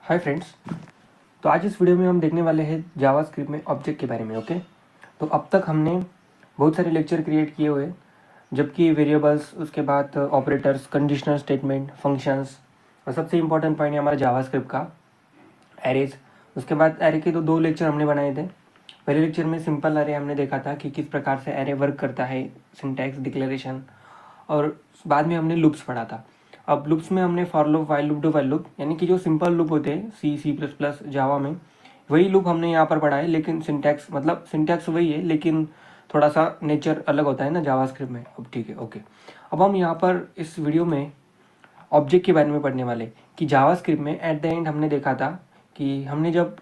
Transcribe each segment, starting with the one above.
Hi friends. तो आज इस वीडियो में हम देखने वाले हैं जावास्क्रिप्ट में ऑब्जेक्ट के बारे में। ओके, तो अब तक हमने बहुत सारे लेक्चर क्रिएट किए हुए, जबकि वेरिएबल्स, उसके बाद ऑपरेटर्स, कंडीशनल स्टेटमेंट, फंक्शंस, और सबसे इंपॉर्टेंट पॉइंट है हमारा जावास्क्रिप्ट का एरेज। उसके बाद एरे के दो लेक्चर हमने बनाए थे। पहले लेक्चर में सिंपल एरे हमने देखा था कि किस प्रकार से एरे वर्क करता है, सिंटैक्स, डिक्लेरेशन, और बाद में हमने लूप्स पढ़ा था। अब लूप्स में हमने for loop, while loop, do while loop, यानी कि जो सिंपल लूप होते हैं C++, जावा में, वही लूप हमने यहाँ पर पढ़ा है। लेकिन सिंटैक्स, मतलब सिंटैक्स वही है, लेकिन थोड़ा सा नेचर अलग होता है ना जावास्क्रिप्ट में। अब ठीक है, ओके। अब हम यहाँ पर इस वीडियो में ऑब्जेक्ट के बारे में पढ़ने वाले कि जावास्क्रिप्ट में एट द एंड हमने देखा था कि हमने जब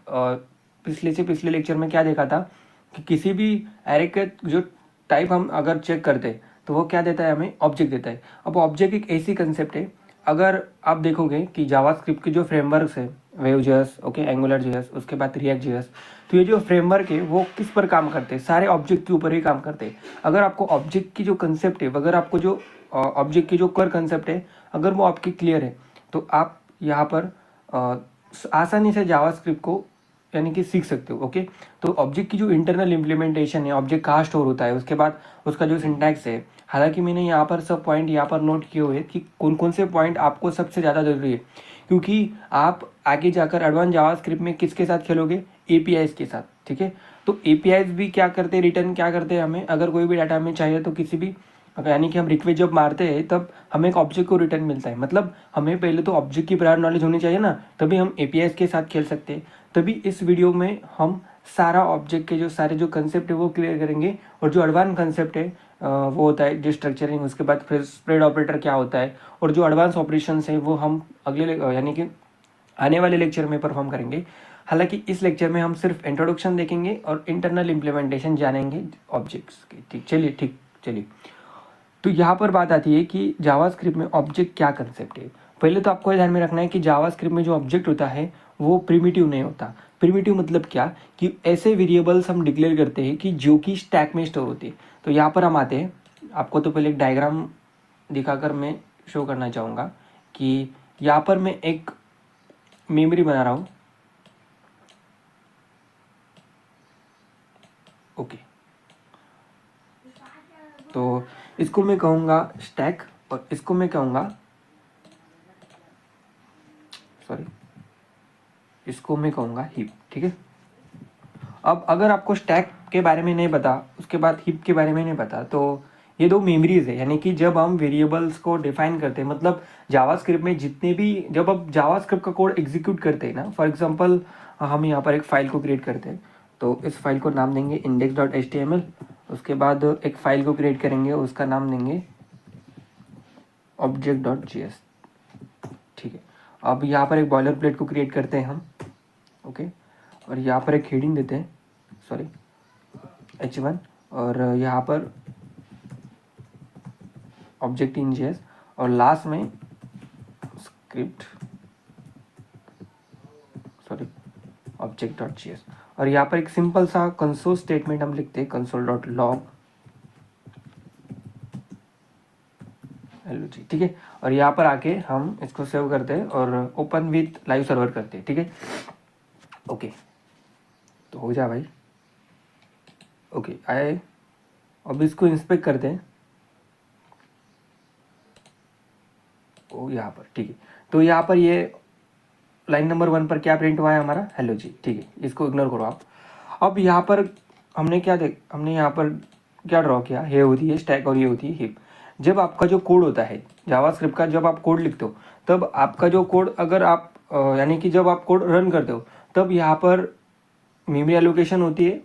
पिछले लेक्चर में क्या देखा था कि किसी भी एरे के जो टाइप हम अगर चेक करते तो वो क्या देता है, हमें ऑब्जेक्ट देता है। अब ऑब्जेक्ट एक ऐसी कंसेप्ट है, अगर आप देखोगे कि जावास्क्रिप्ट के जो फ्रेमवर्क्स है, वेव.js, ओके, एंगुलर.js, उसके बाद रिएक्ट.js, तो ये जो फ्रेमवर्क है वो किस पर काम करते हैं, सारे ऑब्जेक्ट के ऊपर ही काम करते हैं। अगर आपको ऑब्जेक्ट की जो कंसेप्ट है, अगर आपको जो ऑब्जेक्ट की जो कर कंसेप्ट है, अगर वो आपकी क्लियर है, तो आप यहाँ पर आसानी से जावास्क्रिप्ट को यानी कि सीख सकते हो। ओके, तो ऑब्जेक्ट की जो इंटरनल इम्प्लीमेंटेशन है, ऑब्जेक्ट कहाँ स्टोर होता है, उसके बाद उसका जो सिंटैक्स है, हालांकि मैंने यहाँ पर सब पॉइंट यहाँ पर नोट किए हुए कि कौन कौन से पॉइंट आपको सबसे ज़्यादा ज़रूरी है, क्योंकि आप आगे जाकर एडवांस जावास्क्रिप्ट में किसके साथ खेलोगे, एपीआईज के साथ। ठीक है, तो एपीआईज भी क्या करते हैं, रिटर्न क्या करते हैं, हमें अगर कोई भी डाटा हमें चाहिए तो किसी भी, यानी कि हम रिक्वेस्ट जब मारते हैं तब हमें एक ऑब्जेक्ट को रिटर्न मिलता है। मतलब हमें पहले तो ऑब्जेक्ट की प्रायर नॉलेज होनी चाहिए ना, तभी हम एपीआईज के साथ खेल सकते हैं। तभी इस वीडियो में हम सारा ऑब्जेक्ट के जो सारे जो कंसेप्ट है वो क्लियर करेंगे, और जो एडवांस कंसेप्ट है वो होता है डिस्ट्रक्चरिंग, उसके बाद फिर स्प्रेड ऑपरेटर क्या होता है, और जो एडवांस ऑपरेशंस है वो हम अगले यानी कि आने वाले लेक्चर में परफॉर्म करेंगे। हालांकि इस लेक्चर में हम सिर्फ इंट्रोडक्शन देखेंगे और इंटरनल इम्प्लीमेंटेशन जानेंगे ऑब्जेक्ट्स के। ठीक, चलिए। तो यहाँ पर बात आती है कि जावास्क्रिप्ट में ऑब्जेक्ट क्या कंसेप्ट है। पहले तो आपको ध्यान में रखना है कि जावास्क्रिप्ट में जो ऑब्जेक्ट होता है वो प्रिमिटिव नहीं होता। प्रिमिटिव मतलब क्या, कि ऐसे वेरिएबल्स हम डिक्लेयर करते हैं कि जो कि स्टैक में स्टोर होते हैं। तो यहाँ पर हम आते हैं, आपको तो पहले एक डायग्राम दिखाकर मैं शो करना चाहूँगा कि यहाँ पर मैं एक मेमोरी बना रहा हूँ। ओके, तो इसको मैं कहूँगा स्टैक, और इसको मैं कहूँगा, सॉरी, इसको मैं कहूँगा हीप। ठीक है, अब अगर आपको स्टैक के बारे में नहीं पता, उसके बाद हीप के बारे में नहीं पता, तो ये दो मेमोरीज है। यानी कि जब हम वेरिएबल्स को डिफाइन करते हैं, मतलब जावास्क्रिप्ट में जितने भी, जब आप जावास्क्रिप्ट का कोड एग्जीक्यूट करते हैं ना, फॉर एग्जांपल हम यहाँ पर एक फाइल को क्रिएट करते हैं, तो इस फाइल को नाम देंगे index.html। उसके बाद एक फाइल को क्रिएट करेंगे, उसका नाम देंगे object.js। ठीक है, अब यहाँ पर एक बॉयलर प्लेट को क्रिएट करते हैं हम। ओके, और यहाँ पर एक हेडिंग देते हैं, सॉरी h1, और यहाँ पर ऑब्जेक्ट इन जेएस, और लास्ट में script, sorry, object dot JS. और यहाँ पर एक सिंपल सा कंसोल स्टेटमेंट हम लिखते हैं, console.log LOG। ठीक है, और यहाँ पर आके हम इसको सेव करते हैं और ओपन विथ लाइव सर्वर करते हैं। ठीक है, ओके, तो हो जा भाई। ओके, आए, अब इसको इंस्पेक्ट करते हैं। ओ यहाँ पर, ठीक है, तो यहाँ पर ये लाइन नंबर 1 पर क्या प्रिंट हुआ है हमारा, हेलो जी। ठीक है, इसको इग्नोर करो आप। अब यहाँ पर हमने यहाँ पर क्या ड्रॉ किया, ये होती है स्टैक और ये होती है हीप। जब आपका जो कोड होता है जावास्क्रिप्ट का, जब आप कोड लिखते हो, तब आपका जो कोड, अगर आप यानी कि जब आप कोड रन करते हो, तब यहाँ पर मेमोरी एलोकेशन होती है।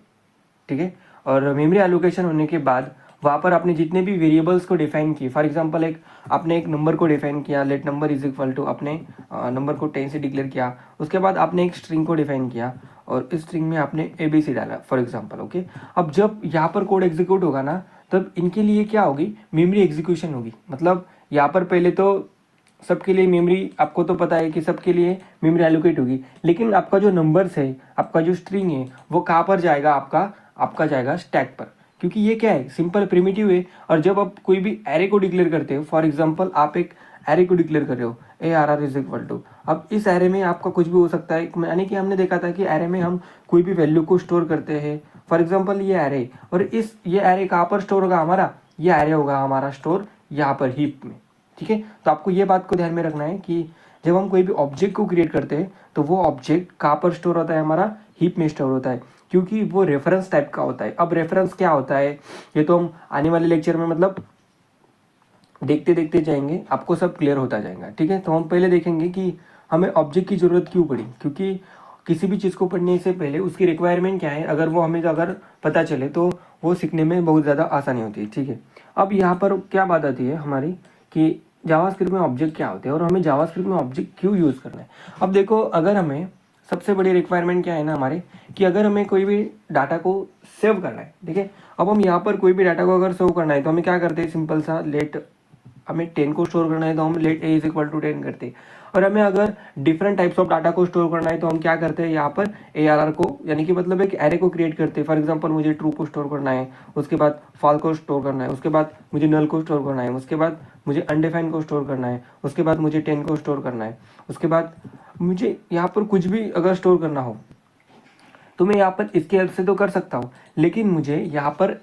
ठीक है, और मेमोरी एलोकेशन होने के बाद वहाँ पर आपने जितने भी वेरिएबल्स को डिफाइन किए, फॉर एग्जांपल आपने एक नंबर को डिफाइन किया, let number is equal to, आपने नंबर को 10 से डिक्लेयर किया। उसके बाद आपने एक स्ट्रिंग को डिफाइन किया, और इस स्ट्रिंग में आपने ABC डाला, फॉर एग्जांपल। ओके, अब जब यहाँ पर कोड एग्जीक्यूट होगा ना, तब इनके लिए क्या होगी, मेमोरी एग्जीक्यूशन होगी। मतलब यहाँ पर पहले तो सबके लिए मेमोरी, आपको तो पता है कि सबके लिए मेमोरी एलोकेट होगी, लेकिन आपका जो नंबर्स है, आपका जो स्ट्रिंग है, वो कहाँ पर जाएगा, आपका जाएगा स्टैक पर, क्योंकि ये क्या है, सिंपल प्रिमिटिव है। और जब आप कोई भी एरे को डिक्लेयर करते हो, फॉर एग्जांपल आप एक एरे को डिक्लेयर कर रहे हो, ARR इज इक्वल टू, अब इस एरे में आपका कुछ भी हो सकता है, यानी कि हमने देखा था कि एरे में हम कोई भी वैल्यू को स्टोर करते हैं। फॉर एग्जाम्पल ये एरे, और ये एरे कहाँ पर स्टोर होगा हमारा, ये एरे होगा हमारा स्टोर यहाँ पर हीप में, ठीक है। तो आपको ये बात को ध्यान में रखना है कि जब हम कोई भी ऑब्जेक्ट को क्रिएट करते हैं तो वो ऑब्जेक्ट कहाँ पर स्टोर होता है, हमारा हीप में स्टोर होता है, क्योंकि वो रेफरेंस टाइप का होता है। अब रेफरेंस क्या होता है ये तो हम आने वाले लेक्चर में मतलब देखते देखते जाएंगे, आपको सब क्लियर होता जाएगा, ठीक है। तो हम पहले देखेंगे कि हमें ऑब्जेक्ट की ज़रूरत क्यों पड़ी, क्योंकि किसी भी चीज़ को पढ़ने से पहले उसकी रिक्वायरमेंट क्या है, अगर वो हमें अगर पता चले तो वो सीखने में बहुत ज़्यादा आसानी होती है, ठीक है। अब यहाँ पर क्या बात आती है हमारी कि जावास्क्रिप्ट में ऑब्जेक्ट क्या होते हैं और हमें जावास्क्रिप्ट में ऑब्जेक्ट क्यों यूज़ करना है। अब देखो, अगर हमें सबसे बड़ी रिक्वायरमेंट क्या है ना हमारे, कि अगर हमें कोई भी डाटा को सेव करना है, ठीक है। अब हम यहाँ पर कोई भी डाटा को अगर सेव करना है तो हमें क्या करते हैं, सिंपल सा लेट, हमें 10 को स्टोर करना है तो हम let A is equal to 10 करते हैं। और हमें अगर डिफरेंट टाइप्स ऑफ डाटा को स्टोर करना है तो हम क्या करते हैं, यहाँ पर ARR को, यानी कि मतलब एक एरे को क्रिएट करते हैं। फॉर एग्जांपल मुझे ट्रू को स्टोर करना है, उसके बाद फॉल को स्टोर करना है, उसके बाद मुझे नल को स्टोर करना है, उसके बाद मुझे अनडिफाइंड को स्टोर करना है, उसके बाद मुझे 10 को स्टोर करना है, उसके बाद मुझे यहाँ पर कुछ भी अगर स्टोर करना हो तो मैं यहाँ पर इसके हेल्प से तो कर सकता हूँ, लेकिन मुझे यहाँ पर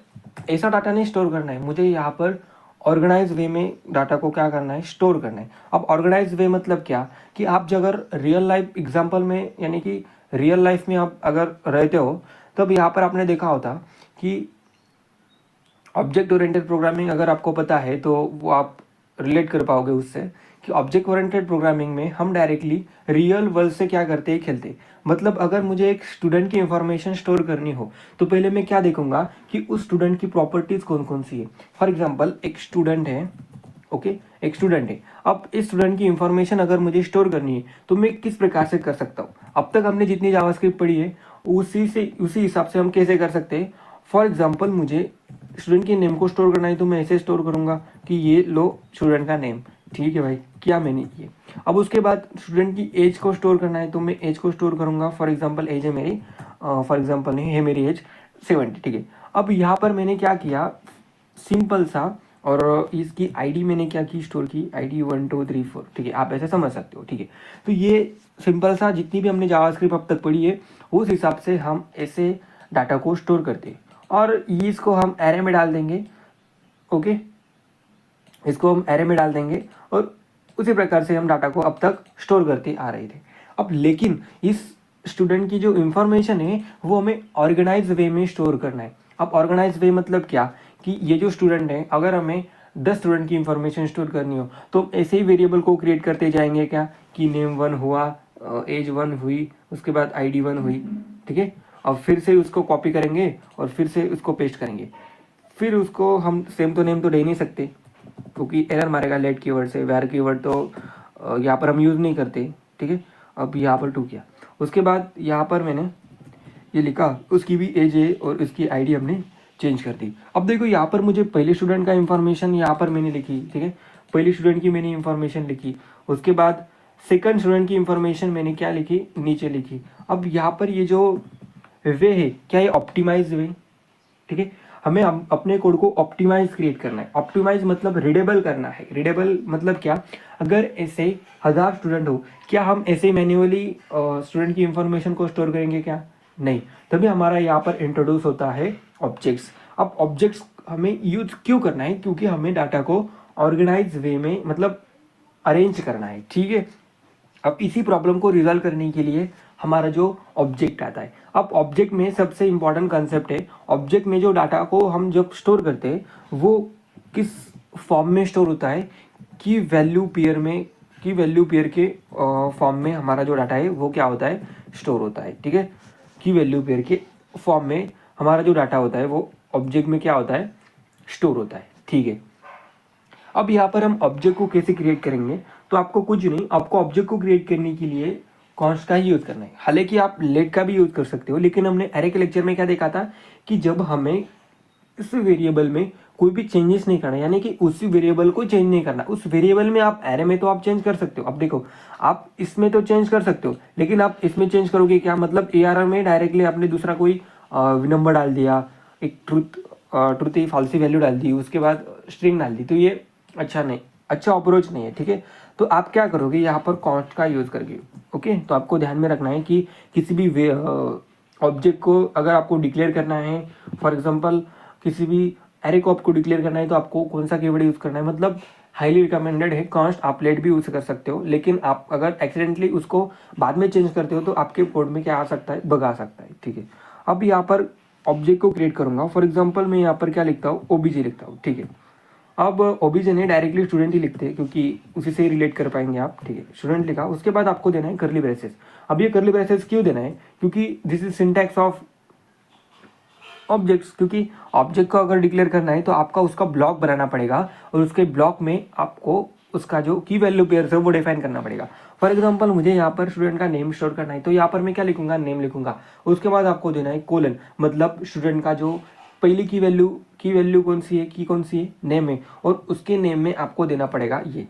ऐसा डाटा नहीं स्टोर करना है, मुझे यहाँ पर ऑर्गेनाइज वे में डाटा को क्या करना है, स्टोर करना है। अब ऑर्गेनाइज वे मतलब क्या, कि आप जब अगर रियल लाइफ एग्जांपल में, यानी कि रियल लाइफ में आप अगर रहते हो तब यहाँ पर आपने देखा होता कि ऑब्जेक्ट ओरिएंटेड प्रोग्रामिंग अगर आपको पता है तो वो आप रिलेट कर पाओगे उससे, कि ऑब्जेक्ट ओरिएंटेड प्रोग्रामिंग में हम डायरेक्टली रियल वर्ल्ड से क्या करते हैं, खेलते। मतलब अगर मुझे एक स्टूडेंट की इंफॉर्मेशन स्टोर करनी हो तो पहले मैं क्या देखूंगा कि उस स्टूडेंट की प्रॉपर्टीज कौन कौन सी है। फॉर एग्जाम्पल एक स्टूडेंट है, ओके, एक स्टूडेंट है। अब इस स्टूडेंट की इंफॉर्मेशन अगर मुझे स्टोर करनी है तो मैं किस प्रकार से कर सकता हूँ। अब तक हमने जितनी जावास्क्रिप्ट पढ़ी है उसी हिसाब से हम कैसे कर सकते हैं। फॉर एग्जाम्पल मुझे स्टूडेंट के नेम को स्टोर करना है तो मैं ऐसे स्टोर करूंगा कि ये लो स्टूडेंट का नेम, ठीक है भाई, क्या मैंने किया। अब उसके बाद स्टूडेंट की एज को स्टोर करना है तो मैं एज को स्टोर करूंगा। फॉर एग्जांपल एज है मेरी, फॉर एग्जांपल नहीं है मेरी एज 70, ठीक है। अब यहाँ पर मैंने क्या किया, सिंपल सा, और इसकी आईडी मैंने क्या की, स्टोर की आईडी 1 2 3 4, ठीक है, आप ऐसे समझ सकते हो, ठीक है। तो ये सिंपल सा जितनी भी हमने जावास्क्रिप्ट अब तक पढ़ी है उस हिसाब से हम ऐसे डाटा को स्टोर करते हैं, और इसको हम एरे में डाल देंगे, ओके, इसको हम एरे में डाल देंगे, और उसी प्रकार से हम डाटा को अब तक स्टोर करते आ रहे थे। अब लेकिन इस स्टूडेंट की जो इंफॉर्मेशन है वो हमें ऑर्गेनाइज वे में स्टोर करना है। अब ऑर्गेनाइज वे मतलब क्या, कि ये जो स्टूडेंट है, अगर हमें 10 स्टूडेंट की इंफॉर्मेशन स्टोर करनी हो तो ऐसे ही वेरिएबल को क्रिएट करते जाएंगे, क्या कि नेम 1 हुआ, एज 1 हुई, उसके बाद ID 1 हुई, ठीक है। अब फिर से उसको कॉपी करेंगे और फिर से उसको पेस्ट करेंगे, फिर उसको हम सेम तो नेम तो दे नहीं सकते क्योंकि एरर मारेगा लेट कीवर्ड से, वेर कीवर्ड तो यहाँ पर हम यूज़ नहीं करते, ठीक है। अब यहाँ पर 2 किया, उसके बाद यहाँ पर मैंने ये लिखा, उसकी भी एज है और उसकी ID हमने चेंज कर दी। अब देखो यहाँ पर मुझे पहले स्टूडेंट का इंफॉर्मेशन यहाँ पर मैंने लिखी, ठीक है, पहले स्टूडेंट की मैंने इंफॉर्मेशन लिखी, उसके बाद सेकंड स्टूडेंट की इंफॉर्मेशन मैंने क्या लिखी, नीचे लिखी। अब यहाँ पर ये जो वे है, क्या ये ऑप्टिमाइज वे, ठीक है। हमें अपने कोड को ऑप्टिमाइज क्रिएट करना है। ऑप्टिमाइज मतलब रीडेबल करना है। रीडेबल मतलब क्या, अगर ऐसे 1000 स्टूडेंट हो, क्या हम ऐसे मैन्युअली स्टूडेंट की इंफॉर्मेशन को स्टोर करेंगे, क्या नहीं। तभी हमारा यहाँ पर इंट्रोड्यूस होता है ऑब्जेक्ट्स। अब ऑब्जेक्ट्स हमें यूज क्यों करना है, क्योंकि हमें डाटा को ऑर्गेनाइज वे में मतलब अरेंज करना है, ठीक है। अब इसी प्रॉब्लम को रिजॉल्व करने के लिए हमारा जो ऑब्जेक्ट आता है, अब ऑब्जेक्ट में सबसे इंपॉर्टेंट कंसेप्ट है, ऑब्जेक्ट में जो डाटा को हम जब स्टोर करते हैं वो किस फॉर्म में स्टोर होता है, की वैल्यू पेयर के फॉर्म में हमारा जो डाटा है वो क्या होता है, स्टोर होता है, ठीक है। की वैल्यू पेयर के फॉर्म में हमारा जो डाटा होता है वो ऑब्जेक्ट में क्या होता है, स्टोर होता है, ठीक है। अब यहाँ पर हम ऑब्जेक्ट को कैसे क्रिएट करेंगे, तो आपको कुछ नहीं, आपको ऑब्जेक्ट को क्रिएट करने के लिए कॉन्स्ट का ही यूज़ करना है। हालांकि आप लेट का भी यूज़ कर सकते हो, लेकिन हमने एरे के लेक्चर में क्या देखा था कि जब हमें इस वेरिएबल में कोई भी चेंजेस नहीं करना, यानी कि उस वेरिएबल को चेंज नहीं करना, उस वेरिएबल में आप एरे में तो आप चेंज कर सकते हो। अब देखो, आप इसमें तो चेंज कर सकते हो, लेकिन आप इसमें चेंज करोगे क्या, मतलब ARR में डायरेक्टली आपने दूसरा कोई नंबर डाल दिया, एक ट्रूथ ही फॉल्सी वैल्यू डाल दी, उसके बाद स्ट्रिंग डाल दी, तो ये अच्छा नहीं, अच्छा अप्रोच नहीं है, ठीक है। तो आप क्या करोगे यहाँ पर कॉन्स्ट का यूज़ करके, ओके। तो आपको ध्यान में रखना है कि किसी भी वे ऑब्जेक्ट को अगर आपको डिक्लेयर करना है, फॉर एग्जांपल किसी भी एरे को आपको डिक्लेयर करना है, तो आपको कौन सा कीवर्ड यूज़ करना है, मतलब हाईली रिकमेंडेड है कॉन्स्ट, आप लेट भी यूज़ कर सकते हो, लेकिन आप अगर एक्सीडेंटली उसको बाद में चेंज करते हो तो आपके कोड में क्या आ सकता है, बग आ सकता है, ठीक है। अब यहाँ पर ऑब्जेक्ट को क्रिएट करूँगा, फॉर एग्जाम्पल मैं यहाँ पर क्या लिखता हूँ, ओबीजे लिखता हूँ, ठीक है। अब ओबीजे नहीं, डायरेक्टली स्टूडेंट ही लिखते हैं क्योंकि उसी से ही रिलेट कर पाएंगे आप, ठीक है। स्टूडेंट लिखा, उसके बाद आपको देना है कर्ली ब्रेसेस। अब ये कर्ली ब्रेसेस क्यों देना है, क्योंकि this is syntax of objects, क्योंकि ऑब्जेक्ट को अगर डिक्लेयर करना है तो आपका उसका ब्लॉक बनाना पड़ेगा और उसके ब्लॉक में आपको उसका जो की वैल्यू पेयर्स है वो डिफाइन करना पड़ेगा। फॉर एग्जांपल मुझे यहाँ पर स्टूडेंट का नेम स्टोर करना है, तो यहाँ पर मैं क्या लिखूंगा, नेम लिखूंगा। उसके बाद आपको देना है कोलन, मतलब स्टूडेंट का जो पहली की वैल्यू कौन सी है, की कौन सी है, नेम है, और उसके नेम में आपको देना पड़ेगा ये,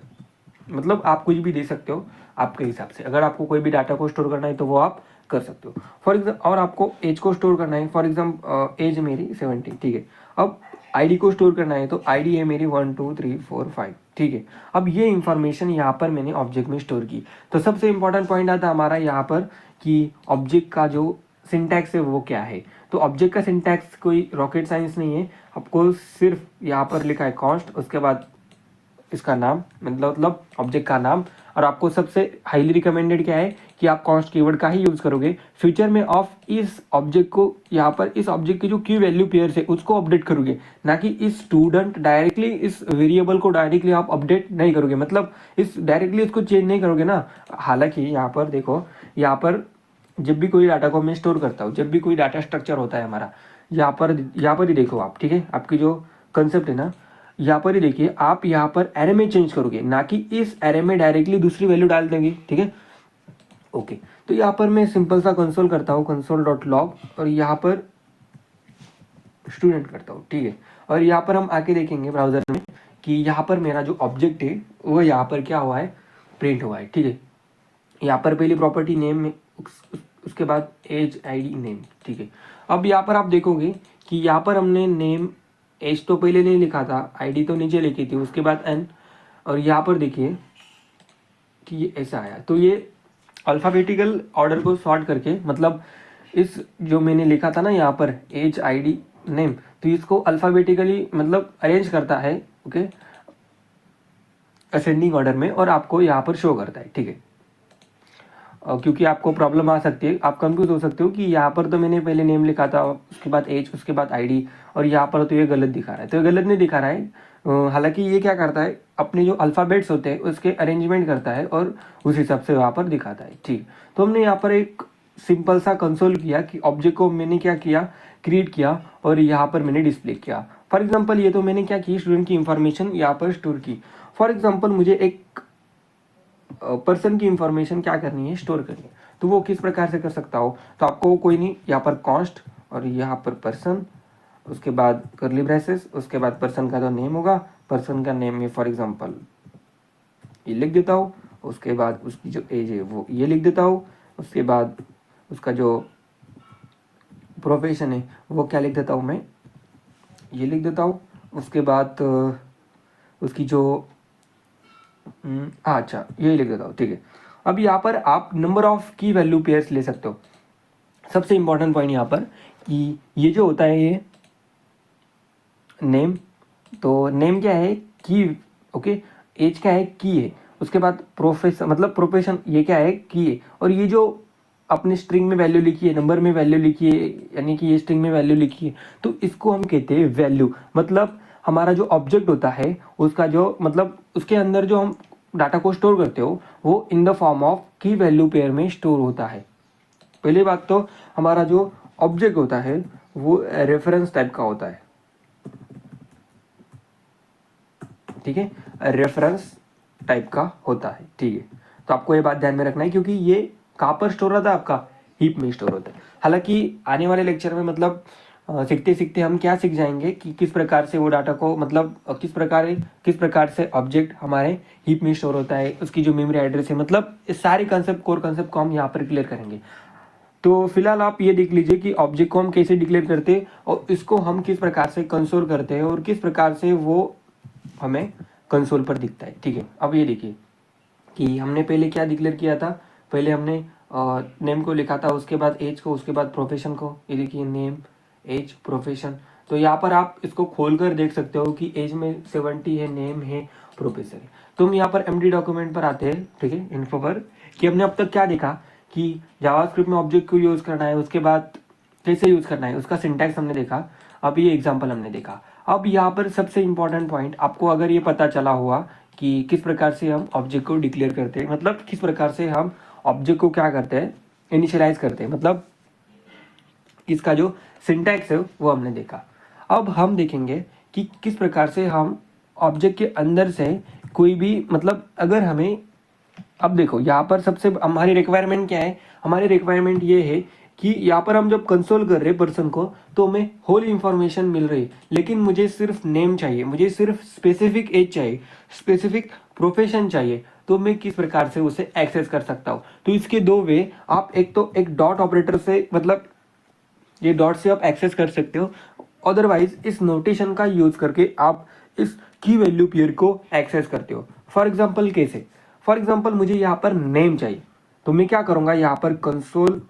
मतलब आप कुछ भी दे सकते हो आपके हिसाब से। अगर आपको कोई भी डाटा को स्टोर करना है तो वो आप कर सकते हो। फॉर एग्जाम्पल, और आपको एज को स्टोर करना है, फॉर एग्जाम्पल एज मेरी 70, ठीक है। अब आईडी को स्टोर करना है, तो आईडी है मेरी 1 2 3 4 5, ठीक है। अब ये इंफॉर्मेशन यहाँ पर मैंने ऑब्जेक्ट में स्टोर की। तो सबसे इंपॉर्टेंट पॉइंट आता है हमारा यहाँ पर कि ऑब्जेक्ट का जो सिंटैक्स है वो क्या है। तो ऑब्जेक्ट का सिंटैक्स कोई रॉकेट साइंस नहीं है, आपको सिर्फ यहाँ पर लिखा है कॉन्स्ट, उसके बाद इसका नाम, मतलब ऑब्जेक्ट का नाम, और आपको सबसे हाईली रिकमेंडेड क्या है कि आप कॉन्स्ट कीवर्ड का ही यूज करोगे फ्यूचर में ऑफ इस ऑब्जेक्ट को, यहाँ पर इस ऑब्जेक्ट की जो की वैल्यू पेयर्स है उसको अपडेट करोगे, ना कि इस स्टूडेंट डायरेक्टली इस वेरिएबल को डायरेक्टली आप अपडेट नहीं करोगे, मतलब इस डायरेक्टली इसको चेंज नहीं करोगे ना। हालांकि यहाँ पर देखो, यहाँ पर जब भी कोई डाटा को मैं स्टोर करता हूँ, जब भी कोई डाटा स्ट्रक्चर होता है हमारा, यहाँ पर ही देखो आप, ठीक है। आपकी जो कंसेप्ट है ना, यहाँ पर ही देखिए, आप यहाँ पर एरे में चेंज करोगे, ना कि इस एरे में डायरेक्टली दूसरी वैल्यू डाल देंगे, ठीक है, ओके। तो यहाँ पर मैं सिंपल सा कंसोल करता हूँ, console.log, और यहाँ पर स्टूडेंट करता हूँ, ठीक है। और यहाँ पर हम आके देखेंगे ब्राउजर में कि यहाँ पर मेरा जो ऑब्जेक्ट है वो यहाँ पर क्या हुआ है, प्रिंट हुआ है, ठीक है। यहाँ पर पहली प्रॉपर्टी नेम में, उसके बाद एज आईडी नेम, ठीक है। अब यहाँ पर आप देखोगे कि यहाँ पर हमने नेम एज तो पहले नहीं लिखा था, आईडी तो नीचे लिखी थी, उसके बाद एन, और यहाँ पर देखिए कि ये ऐसा आया। तो ये अल्फ़ाबेटिकल ऑर्डर को सॉर्ट करके, मतलब इस जो मैंने लिखा था ना यहाँ पर एज आईडी नेम, तो इसको अल्फ़ाबेटिकली मतलब अरेंज करता है, ओके, असेंडिंग ऑर्डर में, और आपको यहाँ पर शो करता है, ठीक है। क्योंकि आपको प्रॉब्लम आ सकती है, आप कंफ्यूज हो सकते हो कि यहाँ पर तो मैंने पहले नेम लिखा था, उसके बाद एज, उसके बाद आईडी, और यहाँ पर तो ये गलत दिखा रहा है। तो ये गलत नहीं दिखा रहा है, हालांकि ये क्या करता है, अपने जो अल्फ़ाबेट्स होते हैं उसके अरेंजमेंट करता है और उस हिसाब से वहाँ पर दिखाता है, ठीक। तो हमने यहाँ पर एक सिंपल सा कंसोल किया कि ऑब्जेक्ट को मैंने क्या किया, क्रिएट किया, और यहाँ पर मैंने डिस्प्ले किया। फॉर एग्जाम्पल ये तो मैंने क्या की, स्टूडेंट की इंफॉर्मेशन यहाँ पर स्टोर की। फॉर एग्जाम्पल मुझे एक पर्सन की इंफॉर्मेशन क्या करनी है, स्टोर करनी है, तो वो किस प्रकार से कर सकता हो। तो आपको कोई नहीं, यहाँ पर कॉन्स्ट और यहाँ पर पर्सन, उसके बाद कर्ली ब्रेसेस, उसके बाद पर्सन का जो नेम होगा, पर्सन का नेम में फॉर एग्जांपल ये लिख देता हूँ, उसके बाद उसकी जो एज है वो ये लिख देता हूँ, उसके बाद उसका जो प्रोफेशन है वो क्या लिख देता हूँ मैं, ये लिख देता हूँ। उसके बाद उसकी जो अच्छा ये लिख देता हूँ, ठीक है। अब यहाँ पर आप नंबर ऑफ की वैल्यू पेयर्स ले सकते हो। सबसे इंपॉर्टेंट पॉइंट यहाँ पर कि ये जो होता है ये नेम, तो नेम क्या है, की, ओके, एज क्या है, की है, उसके बाद प्रोफेशन, मतलब प्रोफेशन ये क्या है, की है, और ये जो अपने स्ट्रिंग में वैल्यू लिखी है, नंबर में वैल्यू लिखी है, यानी कि ये स्ट्रिंग में वैल्यू लिखी है, तो इसको हम कहते हैं वैल्यू। मतलब हमारा जो ऑब्जेक्ट होता है उसका जो, मतलब उसके अंदर जो हम डाटा को स्टोर करते हो वो इन द फॉर्म ऑफ की वैल्यू पेयर में स्टोर होता है। पहली बात तो हमारा जो ऑब्जेक्ट होता है वो रेफरेंस टाइप का होता है, ठीक है, रेफरेंस टाइप का होता है, ठीक है। तो आपको ये बात ध्यान में रखना है, क्योंकि ये कहाँ पर स्टोर होता है, आपका हीप में स्टोर होता है। हालांकि आने वाले लेक्चर में, मतलब सीखते सीखते हम क्या सीख जाएंगे कि किस प्रकार से वो डाटा को, मतलब किस प्रकार से ऑब्जेक्ट हमारे हीप में स्टोर होता है, उसकी जो मेमोरी एड्रेस है, मतलब इस सारे कंसेप्ट, कोर कंसेप्ट को हम यहाँ पर क्लियर करेंगे। तो फिलहाल आप ये देख लीजिए कि ऑब्जेक्ट को हम कैसे डिक्लेयर करते हैं और इसको हम किस प्रकार से कंसोल करते हैं और किस प्रकार से वो हमें कंसोल पर दिखता है। ठीक है, अब ये देखिए कि हमने पहले क्या डिक्लेयर किया था, पहले हमने नेम को लिखा था, उसके बाद एज को, उसके बाद प्रोफेशन को। ये देखिए नेम, एज, प्रोफेशन। तो यहाँ पर आप इसको खोल कर देख सकते हो कि एज में 70 है, नेम है, प्रोफेसर है। तो हम यहाँ पर एमडी डॉक्यूमेंट पर आते हैं, ठीक है, इन्फो पर, कि हमने अब तक क्या देखा कि जावास्क्रिप्ट में ऑब्जेक्ट को यूज़ करना है, उसके बाद कैसे यूज़ करना है, उसका सिंटैक्स हमने देखा। अब ये एग्जाम्पल हमने देखा। अब यहाँ पर सबसे इंपॉर्टेंट पॉइंट, आपको अगर ये पता चला हुआ कि किस प्रकार से हम ऑब्जेक्ट को डिक्लेयर करते हैं, मतलब किस प्रकार से हम ऑब्जेक्ट को क्या करते हैं, इनिशियलाइज करते हैं, मतलब इसका जो सिंटैक्स है वो हमने देखा। अब हम देखेंगे कि किस प्रकार से हम ऑब्जेक्ट के अंदर से कोई भी, मतलब अगर हमें, अब देखो यहाँ पर सबसे हमारी रिक्वायरमेंट क्या है, हमारी रिक्वायरमेंट ये है कि यहाँ पर हम जब कंसोल कर रहे हैं पर्सन को, तो हमें होल इंफॉर्मेशन मिल रही है, लेकिन मुझे सिर्फ नेम चाहिए, मुझे सिर्फ स्पेसिफिक एज चाहिए, स्पेसिफिक प्रोफेशन चाहिए। तो मैं किस प्रकार से उसे एक्सेस कर सकता हूँ? तो इसके दो वे, आप एक तो एक डॉट ऑपरेटर से, मतलब ये डॉट से आप एक्सेस कर सकते हो, अदरवाइज इस नोटेशन का यूज करके आप इस की वैल्यू पेयर को एक्सेस करते हो। फॉर एग्जांपल कैसे? फॉर एग्जांपल मुझे यहाँ पर नेम चाहिए, तो मैं क्या करूँगा, यहाँ पर कंसोल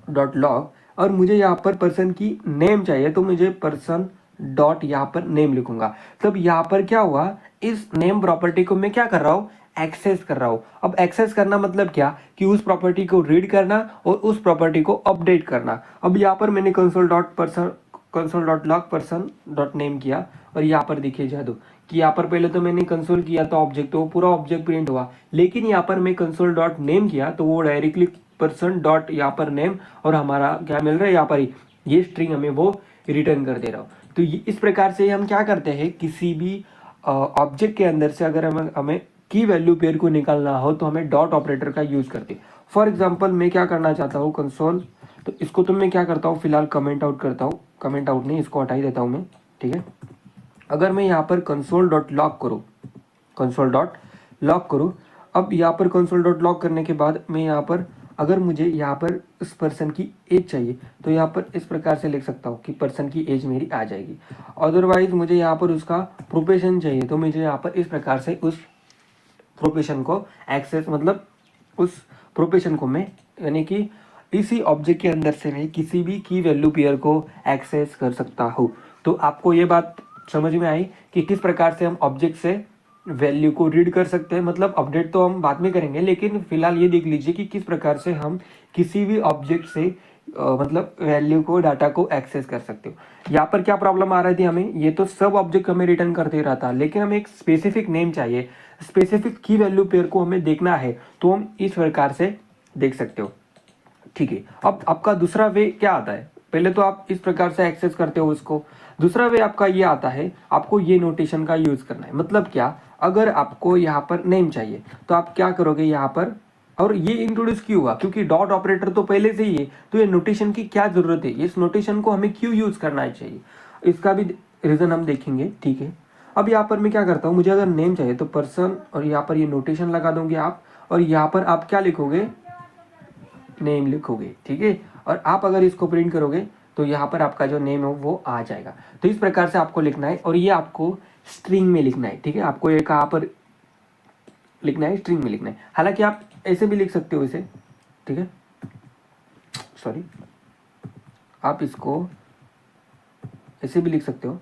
डॉट लॉग, और मुझे यहाँ पर पर्सन की नेम चाहिए, तो मुझे पर्सन डॉट यहाँ पर नेम लिखूंगा। तब यहाँ पर क्या हुआ, इस नेम प्रॉपर्टी को मैं क्या कर रहा हूँ, एक्सेस कर रहा हूँ। अब एक्सेस करना मतलब क्या, कि उस प्रॉपर्टी को रीड करना और उस प्रॉपर्टी को अपडेट करना। अब यहाँ पर मैंने console dot log person dot name किया, और यहाँ पर देखिए जादू कि यहाँ पर पहले तो मैंने कंसोल किया तो ऑब्जेक्ट, तो वो पूरा ऑब्जेक्ट प्रिंट हुआ, लेकिन यहाँ पर मैं कंसोल डॉट नेम किया तो वो डायरेक्टली पर्सन डॉट यहाँ पर नेम, और हमारा क्या मिल रहा है यहाँ पर ही, ये स्ट्रिंग हमें वो रिटर्न कर दे रहा हूँ। तो इस प्रकार से हम क्या करते हैं, किसी भी ऑब्जेक्ट के अंदर से अगर हमें की वैल्यू पेयर को निकालना हो तो हमें डॉट ऑपरेटर का यूज करते हैं। फॉर एग्जाम्पल मैं क्या करना चाहता हूँ, कंसोल, तो इसको तो मैं क्या करता हूँ, फिलहाल कमेंट आउट करता हूँ, कमेंट आउट नहीं, इसको हटा ही देता हूँ मैं, ठीक है। अगर मैं यहाँ पर कंसोल डॉट लॉग करूँ, कंसोल डॉट लॉग करूँ, अब यहाँ पर कंसोल डॉट लॉग करने के बाद मैं यहाँ पर, अगर मुझे यहाँ पर इस पर्सन की एज चाहिए, तो यहाँ पर इस प्रकार से लिख सकता हूँ कि पर्सन की एज मेरी आ जाएगी। अदरवाइज मुझे यहाँ पर उसका प्रोफेशन चाहिए, तो मुझे यहाँ पर इस प्रकार से उस प्रोफेशन को एक्सेस, मतलब उस प्रोफेशन को मैं, यानी कि इसी ऑब्जेक्ट के अंदर से मैं किसी भी की वैल्यू पेयर को एक्सेस कर सकता हूँ। तो आपको ये बात समझ में आई कि किस प्रकार से हम ऑब्जेक्ट से वैल्यू को रीड कर सकते हैं, मतलब अपडेट तो हम बाद में करेंगे, लेकिन फिलहाल ये देख लीजिए कि किस प्रकार से हम किसी भी ऑब्जेक्ट से मतलब वैल्यू को, डाटा को एक्सेस कर सकते हो। यहाँ पर क्या प्रॉब्लम आ रही थी हमें, ये तो सब ऑब्जेक्ट हमें रिटर्न कर दे रहा था, लेकिन हमें एक स्पेसिफिक नेम चाहिए, स्पेसिफिक की वैल्यू पेयर को हमें देखना है, तो हम इस प्रकार से देख सकते हो। ठीक है, अब आपका दूसरा वे क्या आता है, पहले तो आप इस प्रकार से एक्सेस करते हो उसको, दूसरा वे आपका ये आता है, आपको ये नोटेशन का यूज करना है। मतलब क्या, अगर आपको यहाँ पर नेम चाहिए तो आप क्या करोगे यहाँ पर, और ये इंट्रोड्यूस क्यों हुआ, क्योंकि डॉट ऑपरेटर तो पहले से ही है, तो ये नोटेशन की क्या जरूरत है, इस नोटेशन को हमें क्यों यूज करना चाहिए, इसका भी रीजन हम देखेंगे। ठीक है, अब यहाँ पर मैं क्या करता हूँ, मुझे अगर नेम चाहिए तो पर्सन, और यहाँ पर ये नोटेशन लगा दोगे आप, और यहाँ पर आप क्या लिखोगे, नेम लिखोगे। ठीक है, और आप अगर इसको प्रिंट करोगे तो यहाँ पर आपका जो नेम है वो आ जाएगा। तो इस प्रकार से आपको लिखना है, और ये आपको स्ट्रिंग में लिखना है। ठीक है, आपको ये कहाँ पर लिखना है, स्ट्रिंग में लिखना है। हालांकि आप ऐसे भी लिख सकते हो इसे, ठीक है, सॉरी, आप इसको ऐसे भी लिख सकते हो,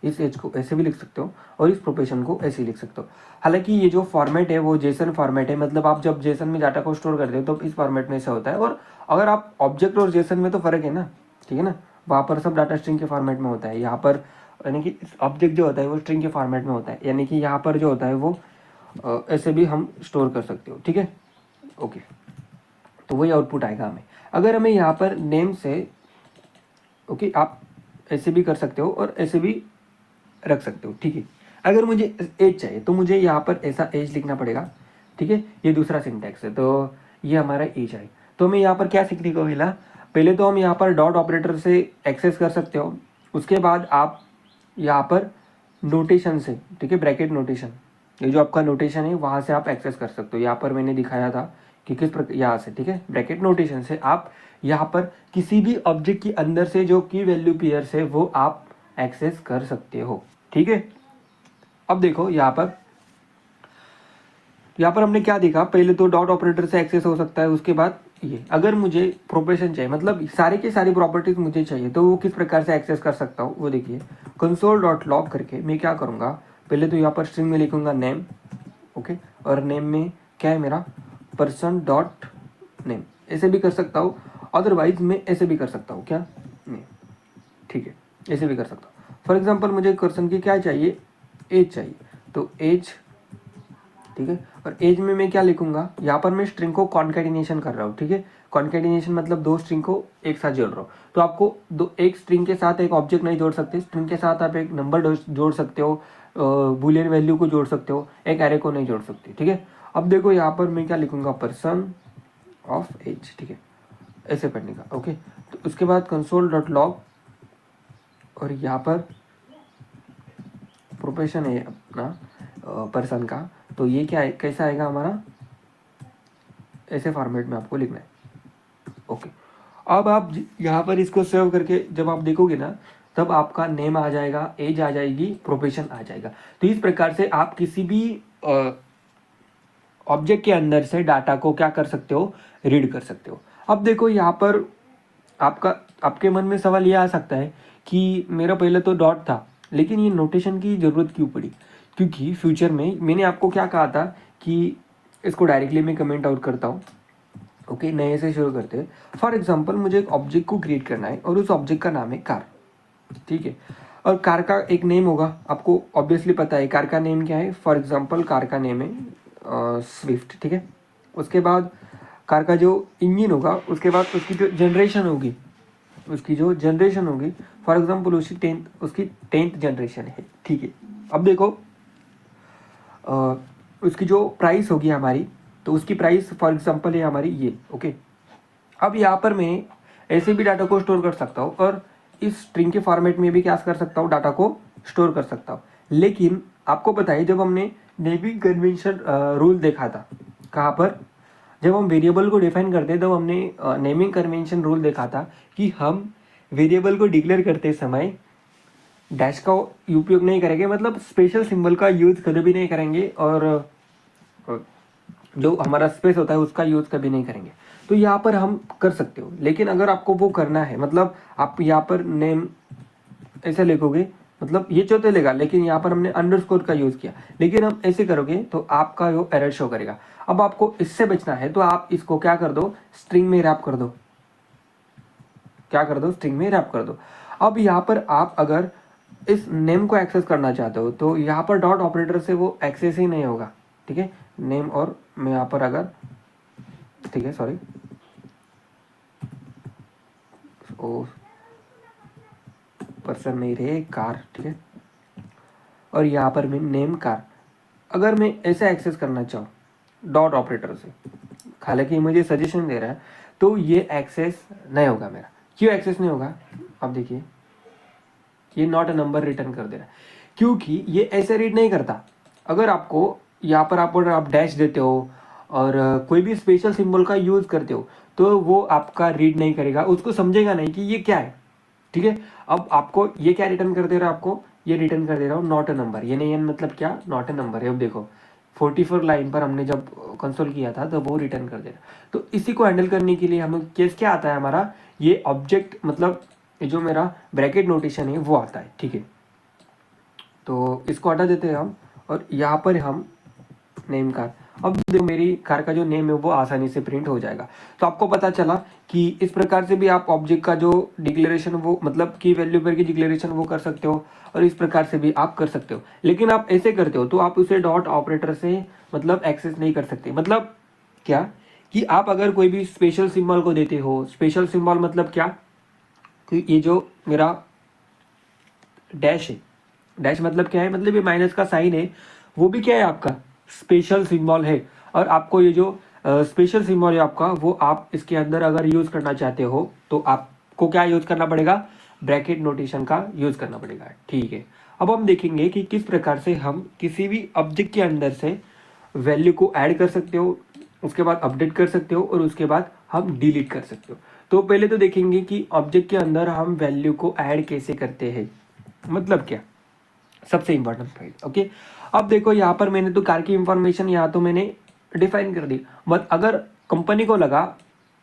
इस एज को ऐसे भी लिख सकते हो, और इस प्रोफेशन को ऐसे ही लिख सकते हो। हालांकि ये जो फॉर्मेट है वो जेसन फॉर्मेट है, मतलब आप जब जेसन में डाटा को स्टोर करते हो तो इस फॉर्मेट में ऐसा होता है, और अगर आप ऑब्जेक्ट और जेसन में तो फर्क है ना, ठीक है ना, वहाँ पर सब डाटा स्ट्रिंग के फॉर्मेट में होता है, यहाँ पर यानी कि ऑब्जेक्ट जो होता है वो स्ट्रिंग के फॉर्मेट में होता है, यानी कि यहाँ पर जो होता है वो ऐसे भी हम स्टोर कर सकते हो। ठीक है, ओके, तो वही आउटपुट आएगा हमें। अगर हमें यहाँ पर नेम से, ओके, आप ऐसे भी कर सकते हो और ऐसे भी रख सकते हो। ठीक है, अगर मुझे एज चाहिए तो मुझे यहाँ पर ऐसा एज लिखना पड़ेगा। ठीक है, ये दूसरा सिंटैक्स है, तो ये हमारा एज है। तो हमें यहाँ पर क्या सीखने को मिला, पहले तो हम यहाँ पर डॉट ऑपरेटर से एक्सेस कर सकते हो, उसके बाद आप यहाँ पर नोटेशन से, ठीक है, ब्रैकेट नोटेशन, ये जो आपका नोटेशन है वहाँ से आप एक्सेस कर सकते हो। यहाँ पर मैंने दिखाया था कि किस प्रकार, यहाँ से, ठीक है, ब्रैकेट नोटेशन से आप यहाँ पर किसी भी ऑब्जेक्ट के अंदर से जो की वैल्यू पेयर्स है वो आप एक्सेस कर सकते हो। ठीक है, अब देखो यहाँ पर हमने क्या देखा, पहले तो डॉट ऑपरेटर से एक्सेस हो सकता है, उसके बाद ये अगर मुझे प्रोपेशन चाहिए, मतलब सारे की सारी प्रॉपर्टीज मुझे चाहिए, तो वो किस प्रकार से एक्सेस कर सकता हूँ वो देखिए। कंसोल डॉट लॉग करके मैं क्या करूँगा, पहले तो यहाँ पर स्ट्रिंग में लिखूंगा नेम, ओके, और नेम में क्या है मेरा पर्सन डॉट नेम, ऐसे भी कर सकता हूँ, अदरवाइज मैं ऐसे भी कर सकता हूँ, क्या नेम, ठीक है, ऐसे भी कर सकता हूँ। फॉर एग्जाम्पल मुझे पर्सन की क्या चाहिए, एज चाहिए, तो एज, ठीक है, और एज में मैं क्या लिखूंगा, यहाँ पर मैं स्ट्रिंग को कॉन्केटिनेशन कर रहा हूँ, ठीक है, कॉन्केटिनेशन मतलब दो स्ट्रिंग को एक साथ जोड़ रहा हूँ। तो आपको एक स्ट्रिंग के साथ एक ऑब्जेक्ट नहीं जोड़ सकते, स्ट्रिंग के साथ आप एक नंबर जोड़ सकते हो, बुलियन वैल्यू को जोड़ सकते हो, एक एरे को नहीं जोड़ सकते, ठीक है। अब देखो यहाँ पर मैं क्या लिखूंगा, पर्सन ऑफ एज, ठीक है, ऐसे पढ़ने का, ओके। तो उसके बाद कंसोल डॉट लॉग, और यहाँ पर प्रोफेशन है अपना पर्सन का, तो ये क्या है, कैसा आएगा हमारा, ऐसे फॉर्मेट में आपको लिखना है, ओके। अब आप यहाँ पर इसको सेव करके जब आप देखोगे ना, तब आपका नेम आ जाएगा, एज आ जाएगी, प्रोफेशन आ जाएगा। तो इस प्रकार से आप किसी भी ऑब्जेक्ट के अंदर से डाटा को क्या कर सकते हो, रीड कर सकते हो। अब देखो यहाँ पर आपके मन में सवाल ये आ सकता है कि मेरा पहले तो डॉट था, लेकिन ये नोटेशन की ज़रूरत क्यों पड़ी, क्योंकि फ्यूचर में मैंने आपको क्या कहा था कि इसको डायरेक्टली मैं कमेंट आउट करता हूँ, ओके, नए से शुरू करते हैं। फॉर एग्जांपल मुझे एक ऑब्जेक्ट को क्रिएट करना है और उस ऑब्जेक्ट का नाम है कार, ठीक है, और कार का एक नेम होगा, आपको ऑब्वियसली पता है कार का नेम क्या है। फॉर एग्जांपल कार का नेम है स्विफ्ट, ठीक है। उसके बाद कार का जो इंजन होगा, उसके बाद उसकी जो जनरेशन होगी, फॉर एग्जांपल उसकी 10th जनरेशन है, ठीक है। अब देखो उसकी जो प्राइस होगी हमारी, तो उसकी प्राइस फॉर एग्जांपल है हमारी ये, ओके। अब यहाँ पर मैं ऐसे भी डाटा को स्टोर कर सकता हूँ और इस स्ट्रिंग के फॉर्मेट में भी क्या कर सकता हूँ, डाटा को स्टोर कर सकता हूँ। लेकिन आपको पता है जब हमने नेमिंग कन्वेंशन रूल देखा था, कहाँ पर, जब हम वेरिएबल को डिफाइन करते तब हमने नेमिंग कन्वेंशन रूल देखा था कि हम वेरिएबल को डिक्लेयर करते समय डैश का उपयोग नहीं करेंगे, मतलब स्पेशल सिंबल का यूज कभी भी नहीं करेंगे, और जो हमारा स्पेस होता है उसका यूज कभी नहीं करेंगे। तो यहाँ पर हम कर सकते हो, लेकिन अगर आपको वो करना है, मतलब आप यहाँ पर नेम ऐसे लिखोगे, मतलब ये चलेगा, लेकिन यहाँ पर हमने अंडरस्कोर का यूज किया, लेकिन हम ऐसे करोगे तो आपका वो एरर शो करेगा। अब आपको इससे बचना है तो आप इसको क्या कर दो, स्ट्रिंग में रैप कर दो, स्ट्रिंग में रैप कर दो। अब यहाँ पर आप अगर इस नेम को एक्सेस करना चाहते हो तो यहाँ पर डॉट ऑपरेटर से वो एक्सेस ही नहीं होगा, ठीक है, नेम, और मैं यहाँ पर अगर, ठीक है, सॉरी, ओ पर्सन नहीं रहे, कार, ठीक है, और यहाँ पर मैं नेम कार, अगर मैं ऐसे एक्सेस करना चाहूँ डॉट ऑपरेटर से, हालांकि मुझे सजेशन दे रहा है, तो ये एक्सेस नहीं होगा मेरा। क्यों एक्सेस नहीं होगा, अब देखिए ये नॉट अ नंबर रिटर्न कर दे रहा है, क्योंकि ये ऐसे रीड नहीं करता। अगर आपको यहाँ पर आप डैश देते हो और कोई भी स्पेशल सिंबल का यूज करते हो तो वो आपका रीड नहीं करेगा, उसको समझेगा नहीं कि ये क्या है, ठीक है। अब आपको ये क्या रिटर्न कर दे रहा है, आपको ये रिटर्न कर दे रहा हूँ नॉट अ नंबर, ये नहीं है, मतलब क्या, नॉट अ नंबर है। अब देखो 44 लाइन पर हमने जब कंसोल किया था तो वो रिटर्न कर दे रहा। तो इसी को हैंडल करने के लिए हमें केस क्या आता है हमारा, ये ऑब्जेक्ट, मतलब जो मेरा ब्रैकेट नोटेशन है वो आता है, ठीक है। तो इसको हटा देते हैं हम, और यहाँ पर हम नेम कार, अब देखो मेरी कार का जो नेम है वो आसानी से प्रिंट हो जाएगा। तो आपको पता चला कि इस प्रकार से भी आप ऑब्जेक्ट का जो डिक्लेरेशन, वो मतलब की वैल्यू पर की डिक्लेरेशन वो कर सकते हो, और इस प्रकार से भी आप कर सकते हो। लेकिन आप ऐसे करते हो तो आप उसे डॉट ऑपरेटर से मतलब एक्सेस नहीं कर सकते। मतलब क्या कि आप अगर कोई भी स्पेशल सिंबल को देते हो, स्पेशल सिंबल मतलब क्या कि ये जो मेरा डैश है, डैश मतलब क्या है, मतलब ये माइनस का साइन है, वो भी क्या है आपका स्पेशल सिंबल है। और आपको ये जो स्पेशल सिंबल है आपका, वो आप इसके अंदर अगर यूज करना चाहते हो तो आपको क्या यूज करना पड़ेगा, ब्रैकेट नोटेशन का यूज करना पड़ेगा, ठीक है। अब हम देखेंगे कि किस प्रकार से हम किसी भी ऑब्जेक्ट के अंदर से वैल्यू को ऐड कर सकते हो, उसके बाद अपडेट कर सकते हो, और उसके बाद हम डिलीट कर सकते हो। तो पहले तो देखेंगे कि ऑब्जेक्ट के अंदर हम वैल्यू को ऐड कैसे करते हैं, मतलब क्या, सबसे इंपॉर्टेंट पॉइंट, ओके। अब देखो यहाँ पर मैंने तो कार की इंफॉर्मेशन यहाँ तो मैंने डिफाइन कर दी, बट अगर कंपनी को लगा,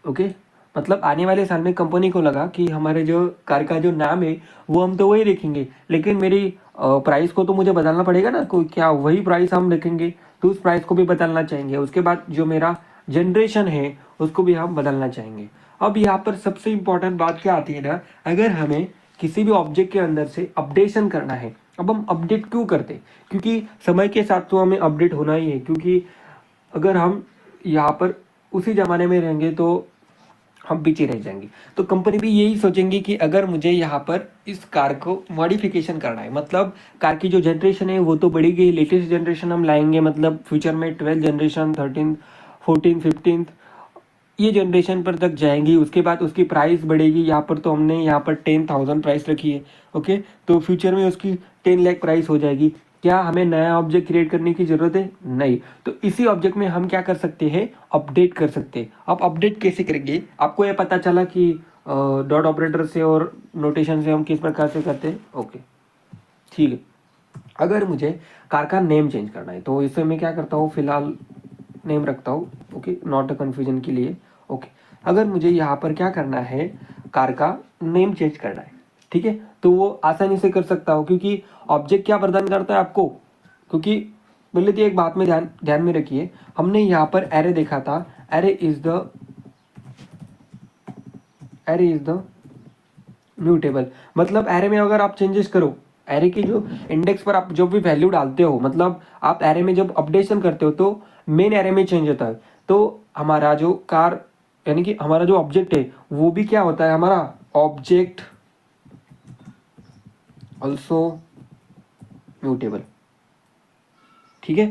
ओके, मतलब आने वाले साल में कंपनी को लगा कि हमारे जो कार का जो नाम है वो हम तो वही रखेंगे, लेकिन मेरी प्राइस को तो मुझे बदलना पड़ेगा ना, कोई क्या वही प्राइस हम रखेंगे, तो उस प्राइस को भी बदलना चाहेंगे। उसके बाद जो मेरा जनरेशन है उसको भी हम बदलना चाहेंगे। अब यहाँ पर सबसे इम्पोर्टेंट बात क्या आती है ना, अगर हमें किसी भी ऑब्जेक्ट के अंदर से अपडेशन करना है, अब हम अपडेट क्यों करते, क्योंकि समय के साथ तो हमें अपडेट होना ही है, क्योंकि अगर हम यहाँ पर उसी ज़माने में रहेंगे तो हम पीछे रह जाएंगे। तो कंपनी भी यही सोचेंगी कि अगर मुझे यहाँ पर इस कार को मॉडिफिकेशन करना है, मतलब कार की जो जनरेशन है वो तो बढ़ी गई, लेटेस्ट जनरेशन हम लाएंगे, मतलब फ्यूचर में 12th generation, 13th, 14th, 15th ये जनरेशन पर तक जाएंगी। उसके बाद उसकी प्राइस बढ़ेगी। यहाँ पर तो हमने यहाँ पर 10,000 प्राइस रखी है, ओके, तो फ्यूचर में उसकी 10 लाख प्राइस हो जाएगी। क्या हमें नया ऑब्जेक्ट क्रिएट करने की ज़रूरत है? नहीं। तो इसी ऑब्जेक्ट में हम क्या कर सकते हैं, अपडेट कर सकते हैं। अब अपडेट कैसे करेंगे, आपको ये पता चला कि डॉट ऑपरेटर से और नोटेशन से हम किस प्रकार से करते हैं, ओके, ठीक है। अगर मुझे कार का नेम चेंज करना है तो इससे मैं क्या करता हूँ, फिलहाल नेम रखता हूँ, ओके, नॉट अ कन्फ्यूजन के लिए, ओके। अगर मुझे यहाँ पर क्या करना है, कार का नेम चेंज करना है, ठीक है, तो वो आसानी से कर सकता हूँ, क्योंकि ऑब्जेक्ट क्या प्रदान करता है आपको, क्योंकि पहले तो एक बात में ध्यान में रखिए, हमने यहाँ पर एरे देखा था, एरे इज द म्यूटेबल, मतलब एरे में अगर आप चेंजेस करो, एरे की जो इंडेक्स पर आप जो भी वैल्यू डालते हो, मतलब आप एरे में जब अपडेशन करते हो तो मेन एरे में चेंज होता है, तो हमारा जो कार यानी कि हमारा जो ऑब्जेक्ट है वो भी क्या होता है, हमारा ऑब्जेक्ट ऑल्सो म्यूटेबल, ठीक है।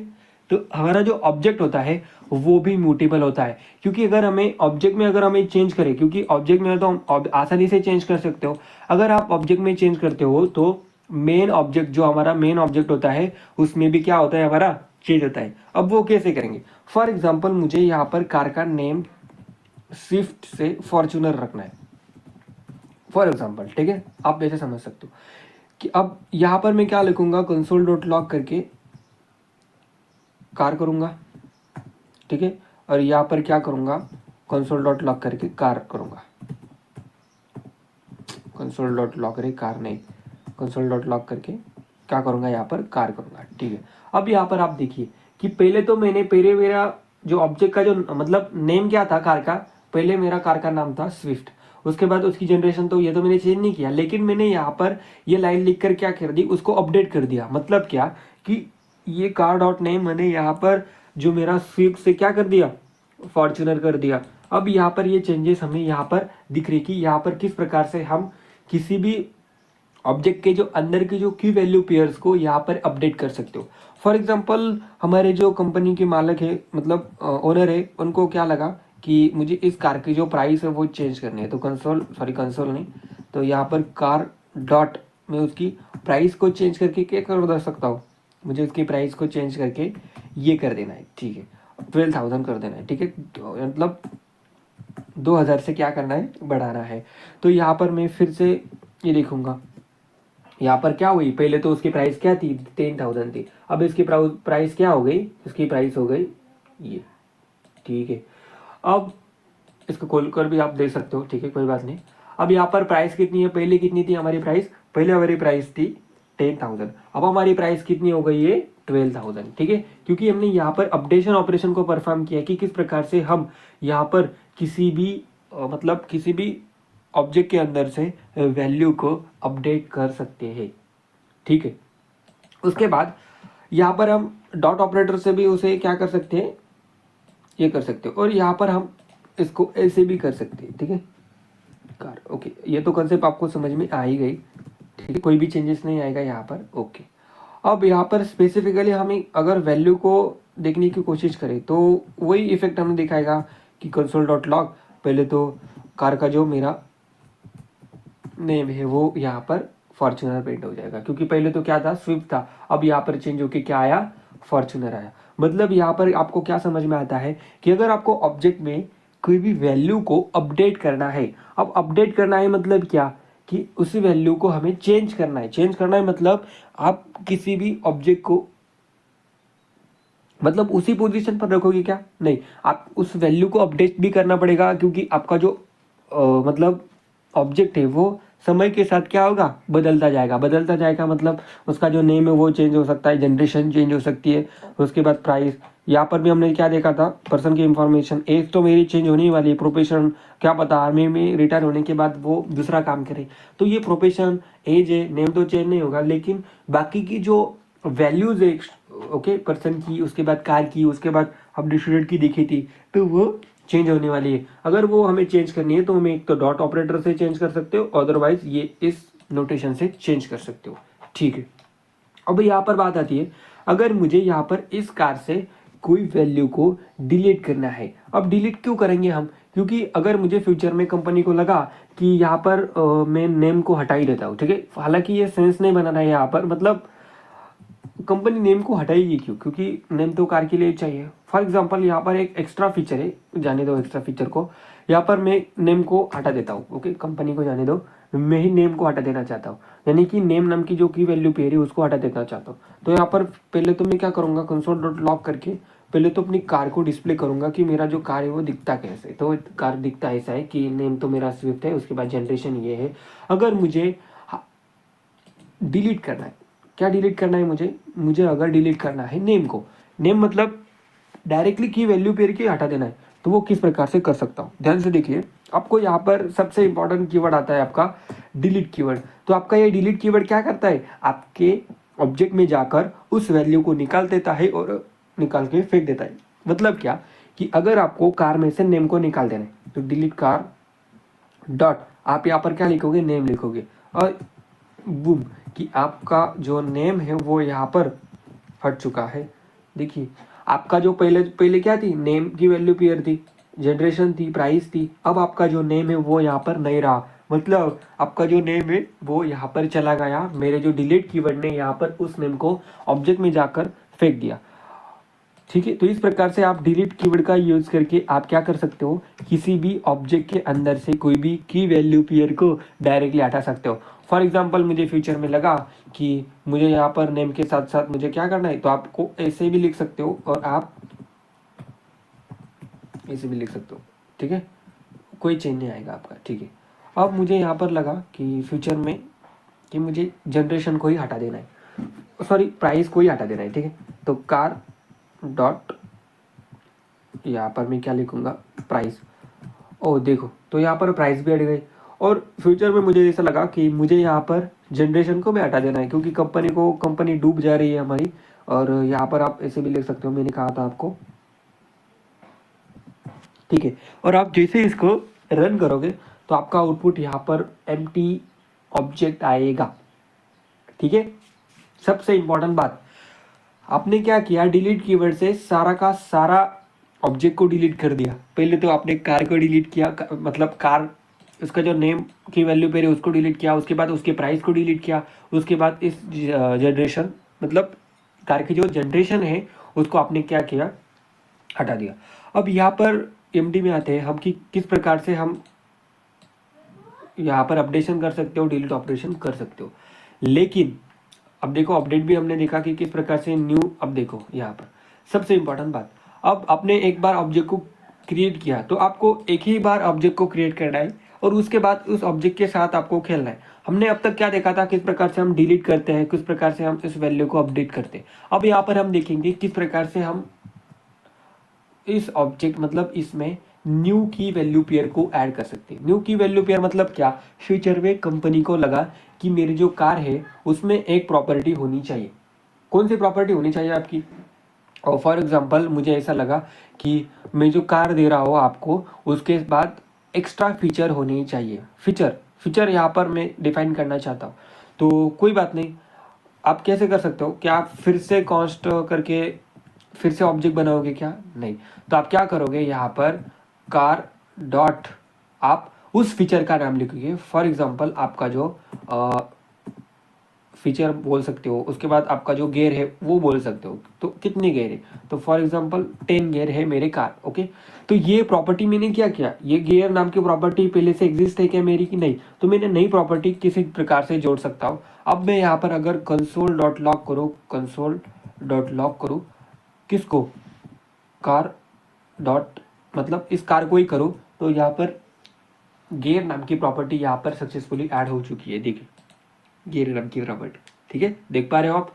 तो हमारा जो ऑब्जेक्ट होता है वो भी म्यूटेबल होता है, क्योंकि अगर हमें ऑब्जेक्ट में अगर हमें चेंज करें, क्योंकि ऑब्जेक्ट में तो हम आसानी से चेंज कर सकते हो, अगर आप ऑब्जेक्ट में चेंज करते हो तो मेन ऑब्जेक्ट जो हमारा मेन ऑब्जेक्ट होता है उसमें भी क्या होता है, हमारा चेंज होता है। अब वो कैसे करेंगे, फॉर एग्जाम्पल मुझे यहाँ पर कार का नेम स्विफ्ट से फॉर्चूनर रखना है, फॉर एग्जाम्पल, ठीक है, आप ऐसे समझ सकते हो कि अब यहाँ पर मैं क्या लिखूंगा, कंसोल डॉट लॉग करके कार करूंगा, ठीक है, और यहाँ पर क्या करूंगा, कंसोल डॉट लॉग करके कार करूंगा, कंसोल डॉट लॉग करके कार नहीं, कंसोल डॉट लॉग करके क्या करूंगा, यहाँ पर कार करूंगा, ठीक है। अब यहाँ पर आप देखिए कि पहले तो पहले मेरा जो ऑब्जेक्ट का जो मतलब नेम क्या था कार का, पहले मेरा कार का नाम था स्विफ्ट, उसके बाद उसकी जनरेशन तो ये तो मैंने चेंज नहीं किया, लेकिन मैंने यहाँ पर ये लाइन लिख कर क्या कर दी, उसको अपडेट कर दिया। मतलब क्या कि ये कार डॉट नेम मैंने यहाँ पर जो मेरा स्विफ्ट से क्या कर दिया, फॉर्च्यूनर कर दिया। अब यहाँ पर ये चेंजेस हमें यहाँ पर दिख रही कि यहाँ पर किस प्रकार से हम किसी भी ऑब्जेक्ट के जो अंदर की जो की वैल्यू पेयर्स को यहाँ पर अपडेट कर सकते हो। फॉर एग्जांपल हमारे जो कंपनी के मालिक है, मतलब ओनर है, उनको क्या लगा कि मुझे इस कार की जो प्राइस है वो चेंज करनी है, तो कंसोल नहीं, तो यहाँ पर कार डॉट में उसकी प्राइस को चेंज करके क्या कर सकता हूँ, मुझे उसकी प्राइस को चेंज करके ये कर देना है, ठीक है, 12,000 कर देना है, ठीक है, तो मतलब 2,000 से क्या करना है, बढ़ाना है। तो यहाँ पर मैं फिर से ये देखूंगा, यहाँ पर क्या हुई, पहले तो उसकी प्राइस क्या थी, 10,000 थी, अब इसकी प्राइस क्या हो गई, इसकी प्राइस हो गई ये, ठीक है। अब इसको खोल कर भी आप देख सकते हो, ठीक है, कोई बात नहीं। अब यहाँ पर प्राइस कितनी है, पहले कितनी थी हमारी प्राइस, पहले हमारी प्राइस थी 10,000, अब हमारी प्राइस कितनी हो गई है, 12,000, ठीक है, क्योंकि हमने यहाँ पर अपडेशन ऑपरेशन को परफॉर्म किया कि किस प्रकार से हम यहाँ पर किसी भी मतलब किसी भी ऑब्जेक्ट के अंदर से वैल्यू को अपडेट कर सकते हैं, ठीक है। उसके बाद यहाँ पर हम डॉट ऑपरेटर से भी उसे क्या कर सकते हैं, ये कर सकते हो, और यहाँ पर हम इसको ऐसे भी कर सकते हैं, ठीक है, कार, ओके। ये तो कंसेप्ट आपको समझ में आ ही गई, ठीक है, कोई भी चेंजेस नहीं आएगा यहाँ पर, ओके। अब यहाँ पर स्पेसिफिकली हमें अगर वैल्यू को देखने की कोशिश करें तो वही इफेक्ट हमें दिखाएगा कि कंसोल डॉट लॉग, पहले तो कार का जो मेरा नेम है वो यहाँ पर फॉर्च्यूनर पेंट हो जाएगा, क्योंकि पहले तो क्या था, स्विफ्ट था, अब यहाँ पर चेंज होके क्या आया, फॉर्च्यूनर आया। मतलब यहाँ पर आपको क्या समझ में आता है कि अगर आपको ऑब्जेक्ट में कोई भी वैल्यू को अपडेट करना है, अब अपडेट करना है मतलब क्या कि उसी वैल्यू को हमें चेंज करना है, चेंज करना है मतलब आप किसी भी ऑब्जेक्ट को मतलब उसी पोजीशन पर रखोगे क्या? नहीं, आप उस वैल्यू को अपडेट भी करना पड़ेगा, क्योंकि आपका जो मतलब ऑब्जेक्ट है वो समय के साथ क्या होगा, बदलता जाएगा। मतलब उसका जो नेम है वो चेंज हो सकता है, जनरेशन चेंज हो सकती है, उसके बाद प्राइस। यहाँ पर भी हमने क्या देखा था, पर्सन की इंफॉर्मेशन। एज तो मेरी चेंज होने ही वाली है, प्रोफेशन क्या पता आर्मी में रिटायर होने के बाद वो दूसरा काम करे, तो ये प्रोफेशन एज है, नेम तो चेंज नहीं होगा, लेकिन बाकी की जो वैल्यूज है ओके पर्सन की, उसके बाद कार की, उसके बाद हमने स्टूडेंट की देखी थी, तो वो चेंज होने वाली है। अगर वो हमें चेंज करनी है तो हमें एक तो डॉट ऑपरेटर से चेंज कर सकते हो, अदरवाइज ये इस नोटेशन से चेंज कर सकते हो। ठीक है, अब यहाँ पर बात आती है, अगर मुझे यहाँ पर इस कार से कोई वैल्यू को डिलीट करना है। अब डिलीट क्यों करेंगे हम, क्योंकि अगर मुझे फ्यूचर में कंपनी को लगा कि यहाँ पर मैं नेम को हटा ही देता हूँ, ठीक है, हालांकि ये सेंस नहीं बना रहा है यहाँ पर, मतलब कंपनी नेम को हटाएगी क्यों, क्योंकि नेम तो कार के लिए चाहिए। फॉर एग्जांपल यहाँ पर एक एक्स्ट्रा फीचर है, जाने दो एक्स्ट्रा फीचर को, यहाँ पर मैं नेम को हटा देता हूँ, ओके कंपनी को जाने दो, मैं ही नेम को हटा देना चाहता हूँ, यानी कि नेम नाम की जो की वैल्यू पेयर है उसको हटा देना चाहता हूँ। तो यहाँ पर पहले तो मैं क्या करूँगा, कंसोल डॉट लॉग करके पहले तो अपनी कार को डिस्प्ले करूंगा कि मेरा जो कार है वो दिखता कैसे। तो कार दिखता ऐसा है कि नेम तो मेरा स्विफ्ट है, उसके बाद जनरेशन ये है। अगर मुझे डिलीट करना है, क्या डिलीट करना है मुझे अगर डिलीट करना है नेम को, नेम मतलब डायरेक्टली की वैल्यू पेयर की हटा देना है, तो वो किस प्रकार से कर सकता हूँ, ध्यान से देखिए। आपको यहाँ पर सबसे इंपॉर्टेंट कीवर्ड आता है आपका डिलीट कीवर्ड। तो आपका ये डिलीट कीवर्ड क्या करता है, आपके ऑब्जेक्ट में जाकर उस वैल्यू को निकाल देता है और निकाल के फेंक देता है। मतलब क्या कि अगर आपको कार में से नेम को निकाल देना है तो डिलीट कार डॉट आप यहाँ पर क्या लिखोगे, नेम लिखोगे, और बूम कि आपका जो नेम है वो यहाँ पर हट चुका है। देखिए आपका जो पहले पहले क्या थी, नेम की वैल्यू पेयर थी, जनरेशन थी, प्राइस थी, अब आपका जो नेम है वो यहाँ पर नहीं रहा, मतलब आपका जो नेम है वो यहाँ पर चला गया। मेरे जो डिलीट कीवर्ड ने यहाँ पर उस नेम को ऑब्जेक्ट में जाकर फेंक दिया। ठीक है, तो इस प्रकार से आप डिलीट कीवर्ड का यूज करके आप क्या कर सकते हो, किसी भी ऑब्जेक्ट के अंदर से कोई भी की वैल्यू पेयर को डायरेक्टली हटा सकते हो। फॉर एग्जांपल मुझे फ्यूचर में लगा कि मुझे यहाँ पर नेम के साथ साथ मुझे क्या करना है, तो आपको ऐसे भी लिख सकते हो और आप ऐसे भी लिख सकते हो, ठीक है, कोई चेंज नहीं आएगा आपका। ठीक है, अब मुझे यहाँ पर लगा कि फ्यूचर में कि मुझे जनरेशन को ही हटा देना है, सॉरी प्राइस को ही हटा देना है। ठीक है, तो कार डॉट यहाँ पर मैं क्या लिखूंगा, प्राइस। ओ देखो, तो यहाँ पर प्राइस भी हट गई, और फ्यूचर में मुझे ऐसा लगा कि मुझे यहाँ पर जनरेशन को भी हटा देना है, क्योंकि कंपनी डूब जा रही है हमारी। और यहाँ पर आप ऐसे भी लिख सकते हो, मैंने कहा था आपको। ठीक है, और आप जैसे इसको रन करोगे तो आपका आउटपुट यहाँ पर एम्प्टी ऑब्जेक्ट आएगा। ठीक है, सबसे इंपॉर्टेंट बात, आपने क्या किया, डिलीट कीवर्ड से सारा का सारा ऑब्जेक्ट को डिलीट कर दिया। पहले तो आपने कार को डिलीट किया, मतलब कार उसका जो नेम की वैल्यू पे है उसको डिलीट किया, उसके बाद उसके प्राइस को डिलीट किया, उसके बाद इस जनरेशन मतलब कार की जो जनरेशन है उसको आपने क्या किया, हटा दिया। अब यहाँ पर एमडी में आते हैं हम कि किस प्रकार से हम यहाँ पर अपडेशन कर सकते हो, डिलीट ऑपरेशन कर सकते हो। लेकिन अब देखो, अपडेट भी हमने देखा कि किस प्रकार से न्यू। अब देखो यहाँ पर सबसे इंपॉर्टेंट बात, अब आपने एक बार ऑब्जेक्ट को क्रिएट किया तो आपको एक ही बार ऑब्जेक्ट को क्रिएट करना है और उसके बाद उस ऑब्जेक्ट के साथ आपको खेलना है। हमने अब तक क्या देखा था, किस प्रकार से हम डिलीट करते हैं, किस प्रकार से हम इस वैल्यू को अपडेट करते हैं। अब यहाँ पर हम देखेंगे किस प्रकार से हम इस ऑब्जेक्ट मतलब इसमें न्यू की वैल्यू पेयर को ऐड कर सकते हैं। न्यू की वैल्यू पेयर मतलब क्या, फ्यूचर में कंपनी को लगा कि मेरी जो कार है उसमें एक प्रॉपर्टी होनी चाहिए। कौन सी प्रॉपर्टी होनी चाहिए आपकी, और फॉर एग्जांपल मुझे ऐसा लगा कि मैं जो कार दे रहा हूँ आपको उसके बाद एक्स्ट्रा फीचर होनी चाहिए। फीचर यहाँ पर मैं डिफाइन करना चाहता हूँ, तो कोई बात नहीं, आप कैसे कर सकते हो, क्या आप फिर से कॉन्स्ट करके फिर से ऑब्जेक्ट बनाओगे क्या, नहीं। तो आप क्या करोगे, यहाँ पर कार डॉट आप उस फीचर का नाम लिखोगे। फॉर एग्जांपल आपका जो फीचर बोल सकते हो, उसके बाद आपका जो गेयर है वो बोल सकते हो, तो कितने गेयर है, तो फॉर एग्जांपल 10 गेयर है मेरे कार, ओके। तो ये प्रॉपर्टी मैंने क्या किया, ये गेयर नाम की प्रॉपर्टी पहले से एग्जिस्ट है क्या मेरी की नहीं, तो मैंने नई प्रॉपर्टी किसी प्रकार से जोड़ सकता हूँ। अब मैं यहाँ पर अगर कंसोल डॉट लॉग करूँ किसको, कार डॉट, मतलब इस कार को ही करो तो यहाँ पर गेयर नाम की प्रॉपर्टी यहाँ पर सक्सेसफुली ऐड हो चुकी है। देखिए गेयर नाम की प्रॉपर्टी, ठीक है, देख पा रहे हो आप।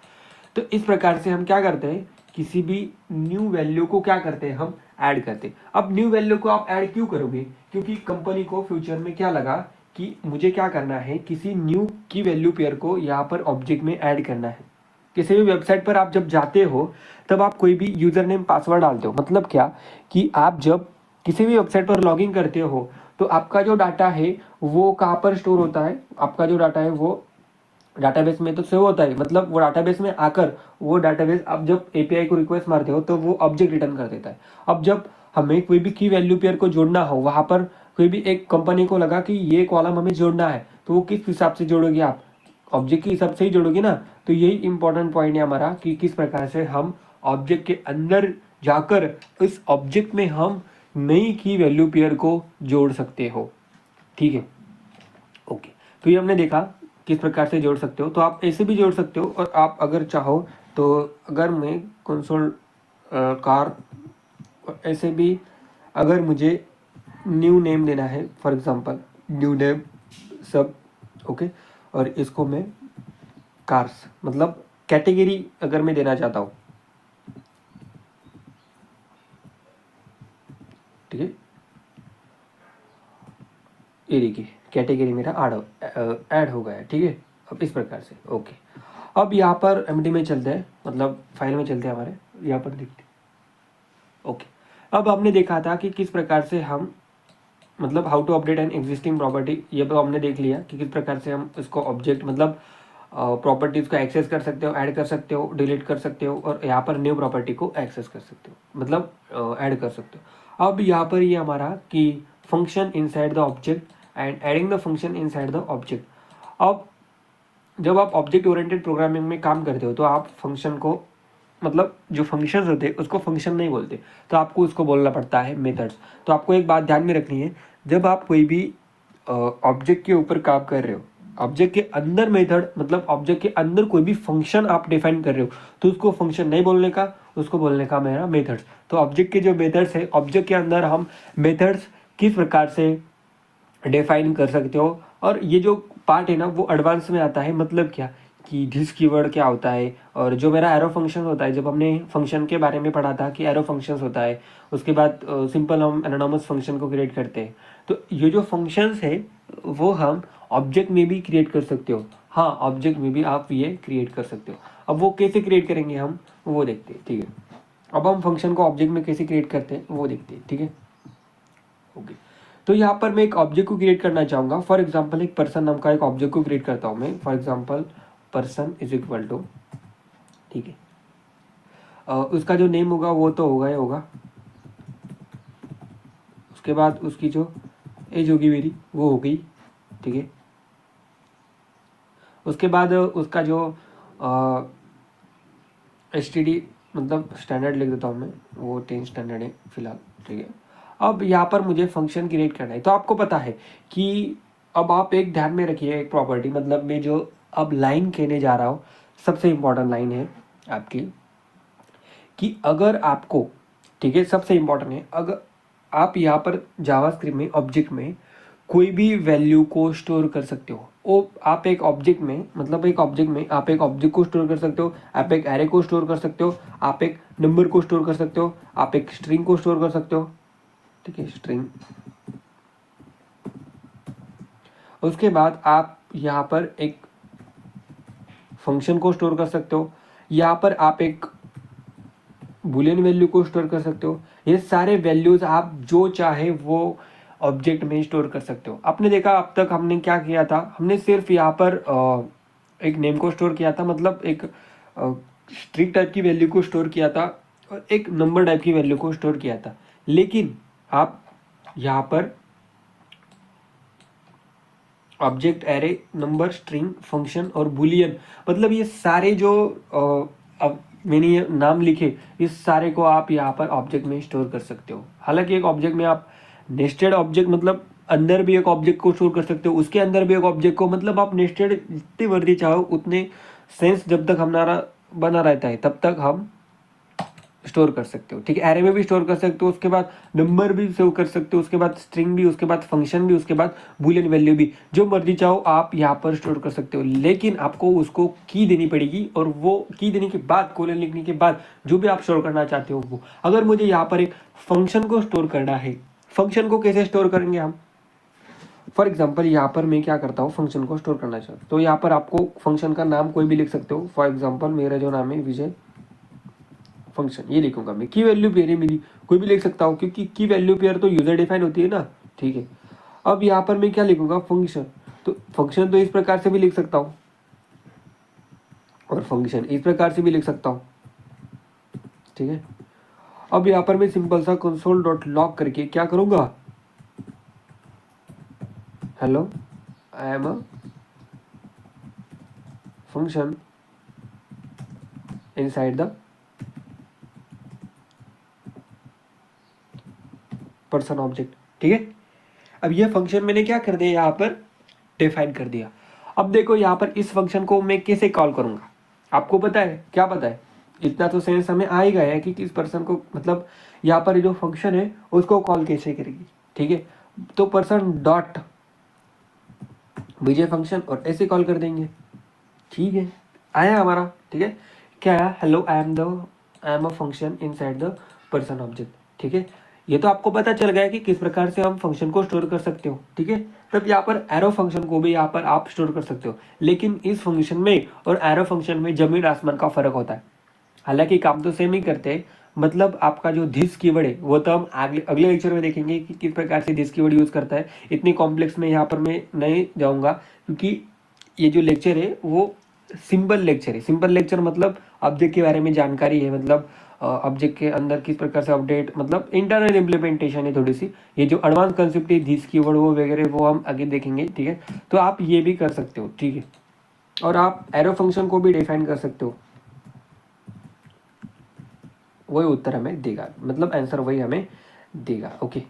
तो इस प्रकार से हम क्या करते हैं, किसी भी न्यू वैल्यू को क्या करते हैं, हम ऐड करते हैं। अब न्यू वैल्यू को आप ऐड क्यों करोगे, क्योंकि कंपनी को फ्यूचर में क्या लगा कि मुझे क्या करना है, किसी न्यू की वैल्यू पेयर को यहाँ पर ऑब्जेक्ट में ऐड करना है। किसी भी वेबसाइट पर आप जब जाते हो तब आप कोई भी यूजर नेम पासवर्ड डालते हो, मतलब क्या कि आप जब किसी भी वेबसाइट पर लॉगिन करते हो तो आपका जो डाटा है वो कहाँ पर स्टोर होता है, आपका जो डाटा है वो डाटाबेस में तो सेव होता है, मतलब वो डाटाबेस में आकर वो डाटाबेस अब जब एपीआई को रिक्वेस्ट मारते हो तो वो ऑब्जेक्ट रिटर्न कर देता है। अब जब हमें कोई भी की वैल्यू पेयर को जोड़ना हो, वहां पर कोई भी एक कंपनी को लगा कि ये कॉलम हमें जोड़ना है, तो वो किस हिसाब से जोड़ोगे, आप ऑब्जेक्ट के हिसाब से ही जोड़ोगे ना। तो यही इंपॉर्टेंट पॉइंट है हमारा कि किस प्रकार से हम ऑब्जेक्ट के अंदर जाकर इस ऑब्जेक्ट में हम नई की वैल्यू पेयर को जोड़ सकते हो, ठीक है। ओके, तो ये हमने देखा किस प्रकार से जोड़ सकते हो। तो आप ऐसे भी जोड़ सकते हो, और आप अगर चाहो तो अगर मैं कंसोल कार ऐसे भी, अगर मुझे न्यू नेम देना है, फॉर एग्जांपल न्यू नेम सब, ओके, और इसको मैं कार्स मतलब कैटेगरी अगर मैं देना चाहता हूँ, ठीक है, ये देखिए कैटेगरी मेरा ऐड हो गया है, ठीक है। अब इस प्रकार से ओके, अब यहाँ पर एमडी में चलते हैं, मतलब फाइल में चलते हैं, हमारे यहाँ पर देखते हैं। ओके, अब हमने देखा था कि किस प्रकार से हम मतलब how to update an existing property, ये तो हमने देख लिया कि किस प्रकार से हम इसको ऑब्जेक्ट मतलब प्रॉपर्टीज को एक्सेस कर सकते हो, ऐड कर सकते हो, डिलीट कर सकते हो, और यहाँ पर न्यू प्रॉपर्टी को एक्सेस कर सकते हो, मतलब ऐड कर सकते हो। अब यहाँ पर ये हमारा कि function inside the object and adding the function inside the object. अब जब आप ऑब्जेक्ट ओरिएंटेड प्रोग्रामिंग में काम करते हो तो आप फंक्शन को मतलब जो फंक्शंस होते हैं उसको फंक्शन नहीं बोलते, तो आपको उसको बोलना पड़ता है मेथड्स। तो आपको एक बात ध्यान में रखनी है, जब आप कोई भी ऑब्जेक्ट के ऊपर काम कर रहे हो, ऑब्जेक्ट के अंदर मेथड मतलब ऑब्जेक्ट के अंदर कोई भी फंक्शन आप डिफाइन कर रहे हो, तो उसको फंक्शन नहीं बोलने का, उसको बोलने का मेरा मेथड्स। तो ऑब्जेक्ट के जो मेथड्स है, ऑब्जेक्ट के अंदर हम मेथड्स किस प्रकार से डिफाइन कर सकते हो। और ये जो पार्ट है ना वो एडवांस में आता है, मतलब क्या कि दिस कीवर्ड क्या होता है, और जो मेरा एरो फंक्शन होता है, जब हमने फंक्शन के बारे में पढ़ा था कि एरो फंक्शंस होता है, उसके बाद सिंपल हम एनोनिमस फंक्शन को क्रिएट करते हैं। तो ये जो फंक्शंस है वो हम ऑब्जेक्ट में भी क्रिएट कर सकते हो, हाँ ऑब्जेक्ट में भी आप ये क्रिएट कर सकते हो। अब वो कैसे क्रिएट करेंगे हम वो देखते हैं, ठीक है। अब हम फंक्शन को ऑब्जेक्ट में कैसे क्रिएट करते हैं वो देखते हैं, ठीक है। ओके, तो यहाँ पर मैं एक ऑब्जेक्ट को क्रिएट करना चाहूँगा। फॉर एग्जांपल एक पर्सन नाम का एक ऑब्जेक्ट को क्रिएट करता हूँ मैं, for example person is equal to, ठीक है, उसका जो नेम होगा वो तो होगा ही होगा, उसके बाद उसकी जो एज होगी मेरी वो हो गई, ठीक है। उसके बाद उसका जो एसटीडी मतलब स्टैंडर्ड लिख देता हूँ मैं, वो 10 स्टैंडर्ड है फिलहाल, ठीक है। अब यहाँ पर मुझे फंक्शन क्रिएट करना है, तो आपको पता है कि अब आप एक ध्यान में रखिए एक प्रॉपर्टी, मतलब मैं जो अब लाइन कहने जा रहा हूँ सबसे इम्पोर्टेंट लाइन है आपकी, कि अगर आपको, ठीक है, सबसे इम्पोर्टेंट है, अगर आप यहाँ पर जावास्क्रिप्ट में ऑब्जेक्ट में कोई भी वैल्यू को स्टोर कर सकते हो, वो आप एक ऑब्जेक्ट में मतलब एक ऑब्जेक्ट में आप एक ऑब्जेक्ट को स्टोर कर सकते हो, आप एक एरे को स्टोर कर सकते हो, आप एक नंबर को स्टोर कर सकते हो, आप एक स्ट्रिंग को स्टोर कर सकते हो, ठीक है, स्ट्रिंग। उसके बाद आप यहाँ पर एक फंक्शन को स्टोर कर सकते हो, यहाँ पर आप एक बुलियन वैल्यू को स्टोर कर सकते हो। ये सारे वैल्यूज आप जो चाहे वो ऑब्जेक्ट में स्टोर कर सकते हो। आपने देखा अब तक हमने क्या किया था, हमने सिर्फ यहाँ पर एक नेम को स्टोर किया था, मतलब एक स्ट्रिंग टाइप की वैल्यू को स्टोर किया था, और एक नंबर टाइप की वैल्यू को स्टोर किया था। लेकिन आप यहाँ पर object, array, number, string, function और बुलियन, मतलब ये सारे जो अब मैंने ये नाम लिखे, इस सारे को आप यहाँ पर ऑब्जेक्ट में स्टोर कर सकते हो। हालांकि एक ऑब्जेक्ट में आप नेस्टेड ऑब्जेक्ट मतलब अंदर भी एक ऑब्जेक्ट को स्टोर कर सकते हो, उसके अंदर भी एक ऑब्जेक्ट को, मतलब आप नेस्टेड जितनी वर्दी चाहो उतने सेंस जब तक हमारा बना रहता है तब तक हम स्टोर कर सकते हो, ठीक है। एरे में भी स्टोर कर सकते हो, उसके बाद नंबर भी सेव कर सकते हो, उसके बाद स्ट्रिंग भी, उसके बाद फंक्शन भी, उसके बाद बूलियन वैल्यू भी, जो मर्जी चाहो आप यहाँ पर स्टोर कर सकते हो। लेकिन आपको उसको की देनी पड़ेगी, और वो की देने के बाद, कोलन लिखने के बाद जो भी आप स्टोर करना चाहते हो वो। अगर मुझे यहाँ पर एक फंक्शन को स्टोर करना है, फंक्शन को कैसे स्टोर करेंगे हम? फॉर एग्जाम्पल यहाँ पर मैं क्या करता हूँ, फंक्शन को स्टोर करना चाहता हूँ, तो यहाँ पर आपको फंक्शन का नाम कोई भी लिख सकते हो। फॉर एग्जाम्पल मेरा जो नाम है विजय फंक्शन, ये लिखूंगा मैं। की वैल्यू पेयर है मेरी, कोई भी लिख सकता हूँ, क्योंकि की वैल्यू पेयर तो यूजर डिफाइन होती है ना, ठीक है। अब यहाँ पर मैं क्या लिखूंगा, फंक्शन। तो फंक्शन तो इस प्रकार से भी लिख सकता हूँ, और फंक्शन इस प्रकार से भी लिख सकता हूँ, ठीक है। अब यहाँ पर मैं सिंपल सा कंसोल डॉट लॉग करके क्या करूंगा, hello I am a function inside the person object, ठीक है। अब ये फंक्शन मैंने क्या कर दिया, यहाँ पर डिफाइन कर दिया। अब देखो यहाँ पर इस फंक्शन को मैं कैसे कॉल करूंगा, आपको पता है? क्या पता है? इतना तो सेंस हमें आ ही गया है कि किस पर्सन को, मतलब यहाँ पर जो फंक्शन है उसको कॉल कैसे करेगी, ठीक है। तो पर्सन डॉट विजय फंक्शन और ऐसे कॉल कर देंगे, ठीक है। आया हमारा, ठीक है। क्या आया, hello I am a function inside the person object, ठीक है। ये तो आपको पता चल गया कि किस प्रकार से हम फंक्शन को स्टोर कर सकते हो, ठीक है। तब यहाँ पर एरो फंक्शन को भी यहाँ पर आप स्टोर कर सकते हो, लेकिन इस फंक्शन में और एरो फंक्शन में जमीन आसमान का फर्क होता है। हालांकि काम तो सेम ही करते हैं, मतलब आपका जो दिस कीवर्ड है वो तो हम अगले लेक्चर में देखेंगे कि किस प्रकार से दिस कीवर्ड यूज करता है। इतनी कॉम्प्लेक्स में यहाँ पर मैं नहीं जाऊँगा, क्योंकि ये जो लेक्चर है वो सिंपल लेक्चर है। सिंपल लेक्चर मतलब ऑब्जेक्ट के बारे में जानकारी है, मतलब ऑब्जेक्ट के अंदर किस प्रकार से अपडेट, मतलब इंटरनल इम्प्लीमेंटेशन है थोड़ी सी। ये जो एडवांस कंसेप्ट है दिस कीवर्ड वो वगैरह वो हम आगे देखेंगे, ठीक है। तो आप ये भी कर सकते हो, ठीक है। और आप एरो फंक्शन को भी डिफाइन कर सकते हो, वही उत्तर हमें देगा, मतलब आंसर वही हमें देगा, ओके,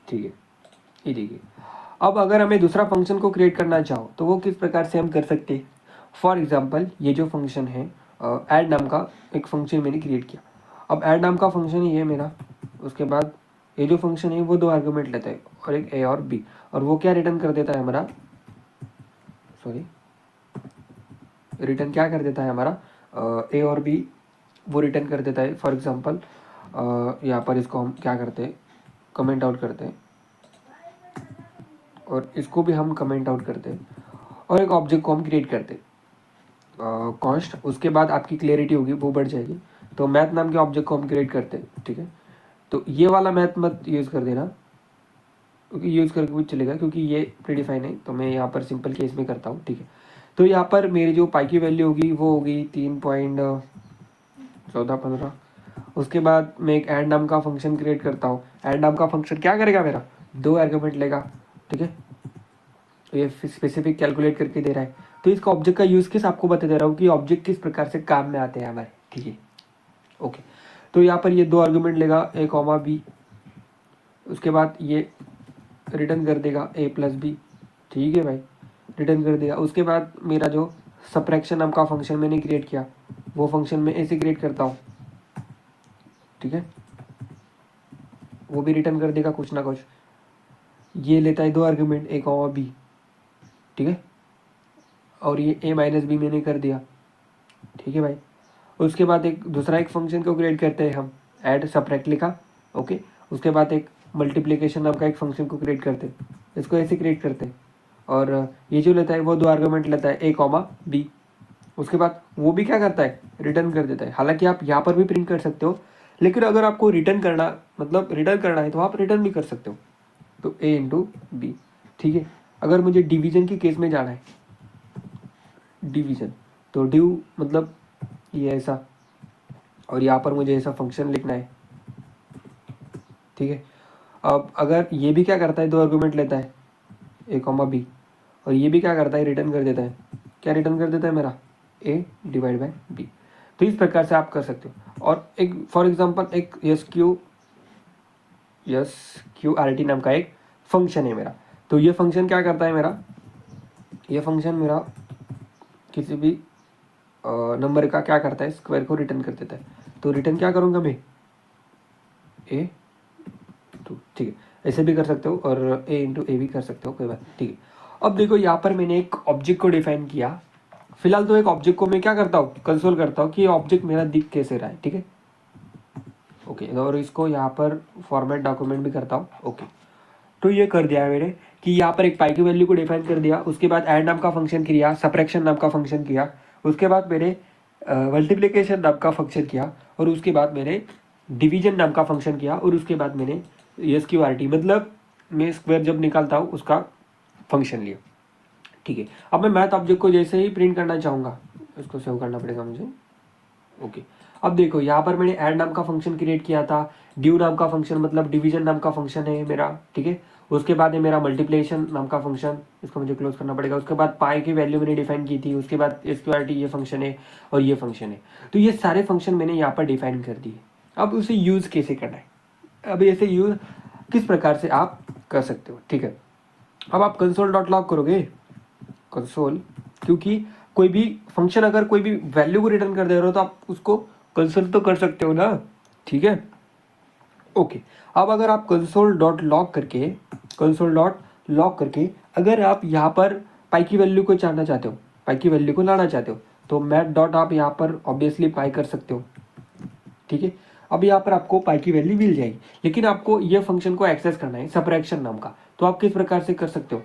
ठीक है। ये देखिए, अब अगर हमें दूसरा फंक्शन को क्रिएट करना चाहो तो वो किस प्रकार से हम कर सकते हैं। फॉर एग्जाम्पल ये जो फंक्शन है, ऐड नाम का एक फंक्शन मैंने क्रिएट किया। अब ऐड नाम का फंक्शन ही है मेरा, उसके बाद ये जो फंक्शन है वो दो आर्गुमेंट लेता है, और एक ए और बी, और वो क्या रिटर्न कर देता है हमारा, सॉरी, रिटर्न क्या कर देता है हमारा, ए और बी वो रिटर्न कर देता है। फॉर एग्जाम्पल यहाँ पर इसको हम क्या करते हैं, कमेंट आउट करते हैं, और इसको भी हम कमेंट आउट करते हैं, और एक ऑब्जेक्ट को हम क्रिएट करते हैं कॉन्स्ट। उसके बाद आपकी क्लियरिटी होगी वो बढ़ जाएगी। तो मैथ नाम के ऑब्जेक्ट को हम क्रिएट करते हैं, ठीक है। तो ये वाला मैथ मत यूज़ कर देना, क्योंकि यूज़ करके भी चलेगा, क्योंकि ये प्रीडिफाइन है। तो मैं यहाँ पर सिंपल केस में करता हूँ, ठीक है। तो यहाँ पर मेरी जो पाई की वैल्यू होगी वो होगी 3.1415। उसके बाद मैं एक ऐड नाम का फंक्शन क्रिएट करता हूँ। ऐड नाम का फंक्शन क्या करेगा, मेरा दो आर्गुमेंट लेगा, ठीक है। तो ये स्पेसिफिक कैलकुलेट करके दे रहा है। तो इसका ऑब्जेक्ट का यूज केस आपको बता दे रहा हूँ कि ऑब्जेक्ट किस प्रकार से काम में आते हैं हमारे, ठीक है, ओके। तो यहाँ पर ये दो आर्गुमेंट लेगा, ए कॉमा बी, उसके बाद ये रिटर्न कर देगा ए प्लस बी, ठीक है भाई, रिटर्न कर देगा। उसके बाद मेरा जो सब्ट्रैक्शन नाम का फंक्शन मैंने क्रिएट किया, वो फंक्शन मैं ऐसे क्रिएट करता हूँ, ठीक है, वो भी रिटर्न कर देगा कुछ ना कुछ। ये लेता है दो आर्गुमेंट ए कॉमा बी, ठीक है, और ये ए माइनस बी मैंने कर दिया, ठीक है भाई। उसके बाद एक दूसरा एक फंक्शन को क्रिएट करते हैं हम, ऐड सब्ट्रैक्ट लिखा, ओके। उसके बाद एक मल्टीप्लिकेशन नाम का एक फंक्शन को क्रिएट करते हैं, इसको ऐसे क्रिएट करते हैं, और ये जो लेता है वो दो आर्गुमेंट लेता है ए कॉमा बी। उसके बाद वो भी क्या करता है, रिटर्न कर देता है। हालांकि आप यहाँ पर भी प्रिंट कर सकते हो, लेकिन अगर आपको रिटर्न करना, मतलब रिटर्न करना है तो आप रिटर्न भी कर सकते हो, तो ए इंटू बी, ठीक है। अगर मुझे डिवीजन के केस में जाना है, डिवीजन, तो डिव मतलब ये ऐसा, और यहाँ पर मुझे ऐसा फंक्शन लिखना है, ठीक है। अब अगर ये भी क्या करता है, दो आर्गुमेंट लेता है ए कॉमा बी, और ये भी क्या करता है, रिटर्न कर देता है, क्या रिटर्न कर देता है मेरा, ए डिवाइड बाय बी। तो इस प्रकार से आप कर सकते हो। और एक फॉर एग्जांपल एक यस क्यू आर टी नाम का एक फंक्शन है मेरा। तो ये फंक्शन क्या करता है मेरा, ये फंक्शन मेरा किसी भी नंबर का क्या करता है, स्क्वायर को रिटर्न कर देता है। तो रिटर्न क्या करूँगा मैं, ए, तो ठीक है, ऐसे भी कर सकते हो और ए इंटू ए भी कर सकते हो, कोई बात नहीं, ठीक है। अब देखो यहाँ पर मैंने एक ऑब्जेक्ट को डिफाइन किया। फिलहाल तो एक ऑब्जेक्ट को मैं क्या करता हूँ, कंसोल करता हूँ कि ये ऑब्जेक्ट मेरा दिख कैसे रहा है, ठीक है, ओके। और इसको यहाँ पर फॉर्मेट डॉक्यूमेंट भी करता हूँ, ओके। तो ये कर दिया है मैंने कि यहाँ पर एक पाई की वैल्यू को डिफाइन कर दिया, उसके बाद ऐड नाम का फंक्शन किया, सब्ट्रैक्शन नाम का फंक्शन किया, उसके बाद मैंने मल्टीप्लिकेशन नाम का फंक्शन किया, और उसके बाद मैंने डिवीजन नाम का फंक्शन किया, और उसके बाद मैंने SQRT मतलब मैं स्क्वायर जब निकालता हूँ उसका फंक्शन लिया, ठीक है। अब मैं मैथ ऑब्जेक्ट को जैसे ही प्रिंट करना चाहूँगा, इसको सेव करना पड़ेगा मुझे, ओके। अब देखो यहाँ पर मैंने ऐड नाम का फंक्शन क्रिएट किया था, ड्यू नाम का फंक्शन मतलब डिवीजन नाम का फंक्शन है मेरा, ठीक है। उसके बाद है मेरा मल्टीप्लिकेशन नाम का फंक्शन, इसको मुझे क्लोज करना पड़ेगा। उसके बाद पाई की वैल्यू मैंने डिफाइन की थी, उसके बाद SQRT ये फंक्शन है और ये फंक्शन है। तो ये सारे फंक्शन मैंने यहाँ पर डिफाइन कर दिए। अब उसे यूज़ कैसे करना है, अब ऐसे यूज़ किस प्रकार से आप कर सकते हो, ठीक है। अब आप कंसोल डॉट लॉग करोगे, कंसोल, क्योंकि कोई भी फंक्शन अगर कोई भी वैल्यू को रिटर्न कर दे रहे हो तो आप उसको कंसोल तो कर सकते हो ना, ठीक है, ओके। अब अगर आप कंसोल डॉट लॉग करके, कंसोल डॉट लॉग करके अगर आप यहाँ पर पाई की वैल्यू को जानना चाहते हो, पाई की वैल्यू को लाना चाहते हो, तो मैथ डॉट आप यहाँ पर ऑब्वियसली पाई कर सकते हो, ठीक है। अब यहाँ पर आपको पाई की वैल्यू मिल जाएगी, लेकिन आपको ये फंक्शन को एक्सेस करना है सब्ट्रैक्शन नाम का, तो आप किस प्रकार से कर सकते हो,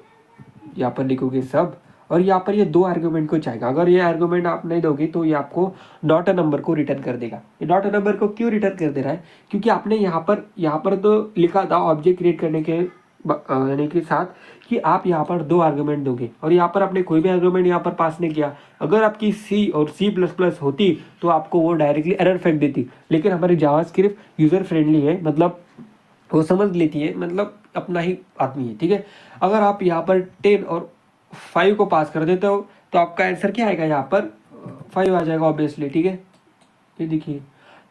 यहाँ पर लिखोगे सब, और यहाँ पर ये दो आर्गुमेंट को चाहेगा। अगर ये आर्गुमेंट आप नहीं दोगे तो ये आपको डॉट अ नंबर को रिटर्न कर देगा। ये डॉट अ नंबर को क्यों रिटर्न कर दे रहा है, क्योंकि आपने यहाँ पर तो लिखा था ऑब्जेक्ट क्रिएट करने के यानी कि साथ कि आप यहाँ पर दो आर्गुमेंट दोगे, और यहाँ पर आपने कोई भी आर्गुमेंट यहाँ पर पास नहीं किया। अगर आपकी C और C++ होती तो आपको वो डायरेक्टली एरर फेंक देती, लेकिन हमारी जावास्क्रिप्ट यूज़र फ्रेंडली है, मतलब वो समझ लेती है, मतलब अपना ही आदमी है, ठीक है। अगर आप यहाँ पर 10 और 5 को पास कर देते हो तो आपका आंसर क्या आएगा, यहाँ पर 5 आ जाएगा ऑब्वियसली, ठीक है। ये देखिए,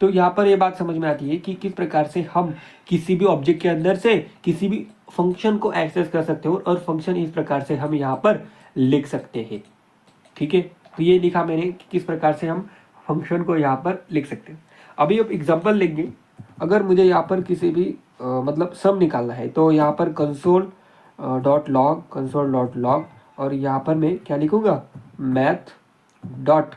तो यहाँ पर ये बात समझ में आती है कि किस प्रकार से हम किसी भी ऑब्जेक्ट के अंदर से किसी भी फंक्शन को एक्सेस कर सकते हो, और फंक्शन इस प्रकार से हम यहाँ पर लिख सकते हैं, ठीक है। तो ये लिखा मैंने कि किस प्रकार से हम फंक्शन को यहाँ पर लिख सकते हैं। अभी अब एग्जांपल लेंगे। अगर मुझे यहाँ पर किसी भी मतलब सम निकालना है तो यहाँ पर console dot log, console dot log, और यहाँ पर मैं क्या लिखूँगा, मैथ डॉट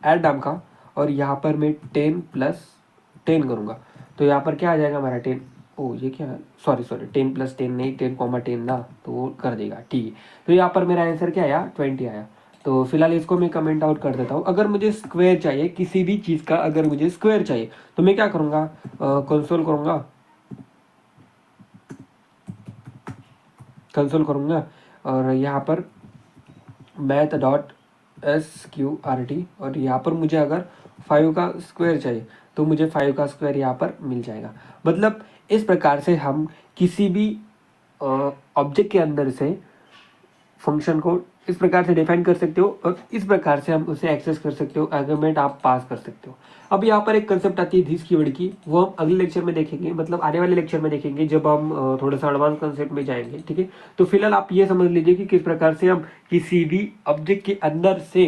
ऐड नाम का, और यहाँ पर मैं 10+10 करूँगा। तो यहाँ पर क्या आ जाएगा हमारा 10, ओ ये क्या है, सॉरी 10+10 नहीं, 10,10 ना, तो वो कर देगा, ठीक है। तो यहाँ पर मेरा आंसर क्या आया, 20 आया। तो फिलहाल इसको मैं कमेंट आउट कर देता हूँ। अगर मुझे स्क्वायर चाहिए किसी भी चीज़ का, अगर मुझे स्क्वायर चाहिए तो मैं क्या करूँगा, कंसोल करूँगा, कंसोल करूँगा, और यहाँ पर मैथ डॉट SQRT, और यहाँ पर मुझे अगर 5 का स्क्वायर चाहिए तो मुझे 5 का स्क्वायर यहाँ पर मिल जाएगा। मतलब इस प्रकार से हम किसी भी ऑब्जेक्ट के अंदर से फंक्शन को इस प्रकार से डिफाइन कर सकते हो, और इस प्रकार से हम उसे एक्सेस कर सकते हो, आर्गुमेंट आप पास कर सकते हो। अब यहाँ पर एक कंसेप्ट आती है दिस कीवर्ड की, वो हम अगले लेक्चर में देखेंगे, मतलब आने वाले लेक्चर में देखेंगे जब हम थोड़ा सा एडवांस कंसेप्ट में जाएंगे, ठीक है। तो फिलहाल आप ये समझ लीजिए कि किस प्रकार से हम किसी भी ऑब्जेक्ट के अंदर से,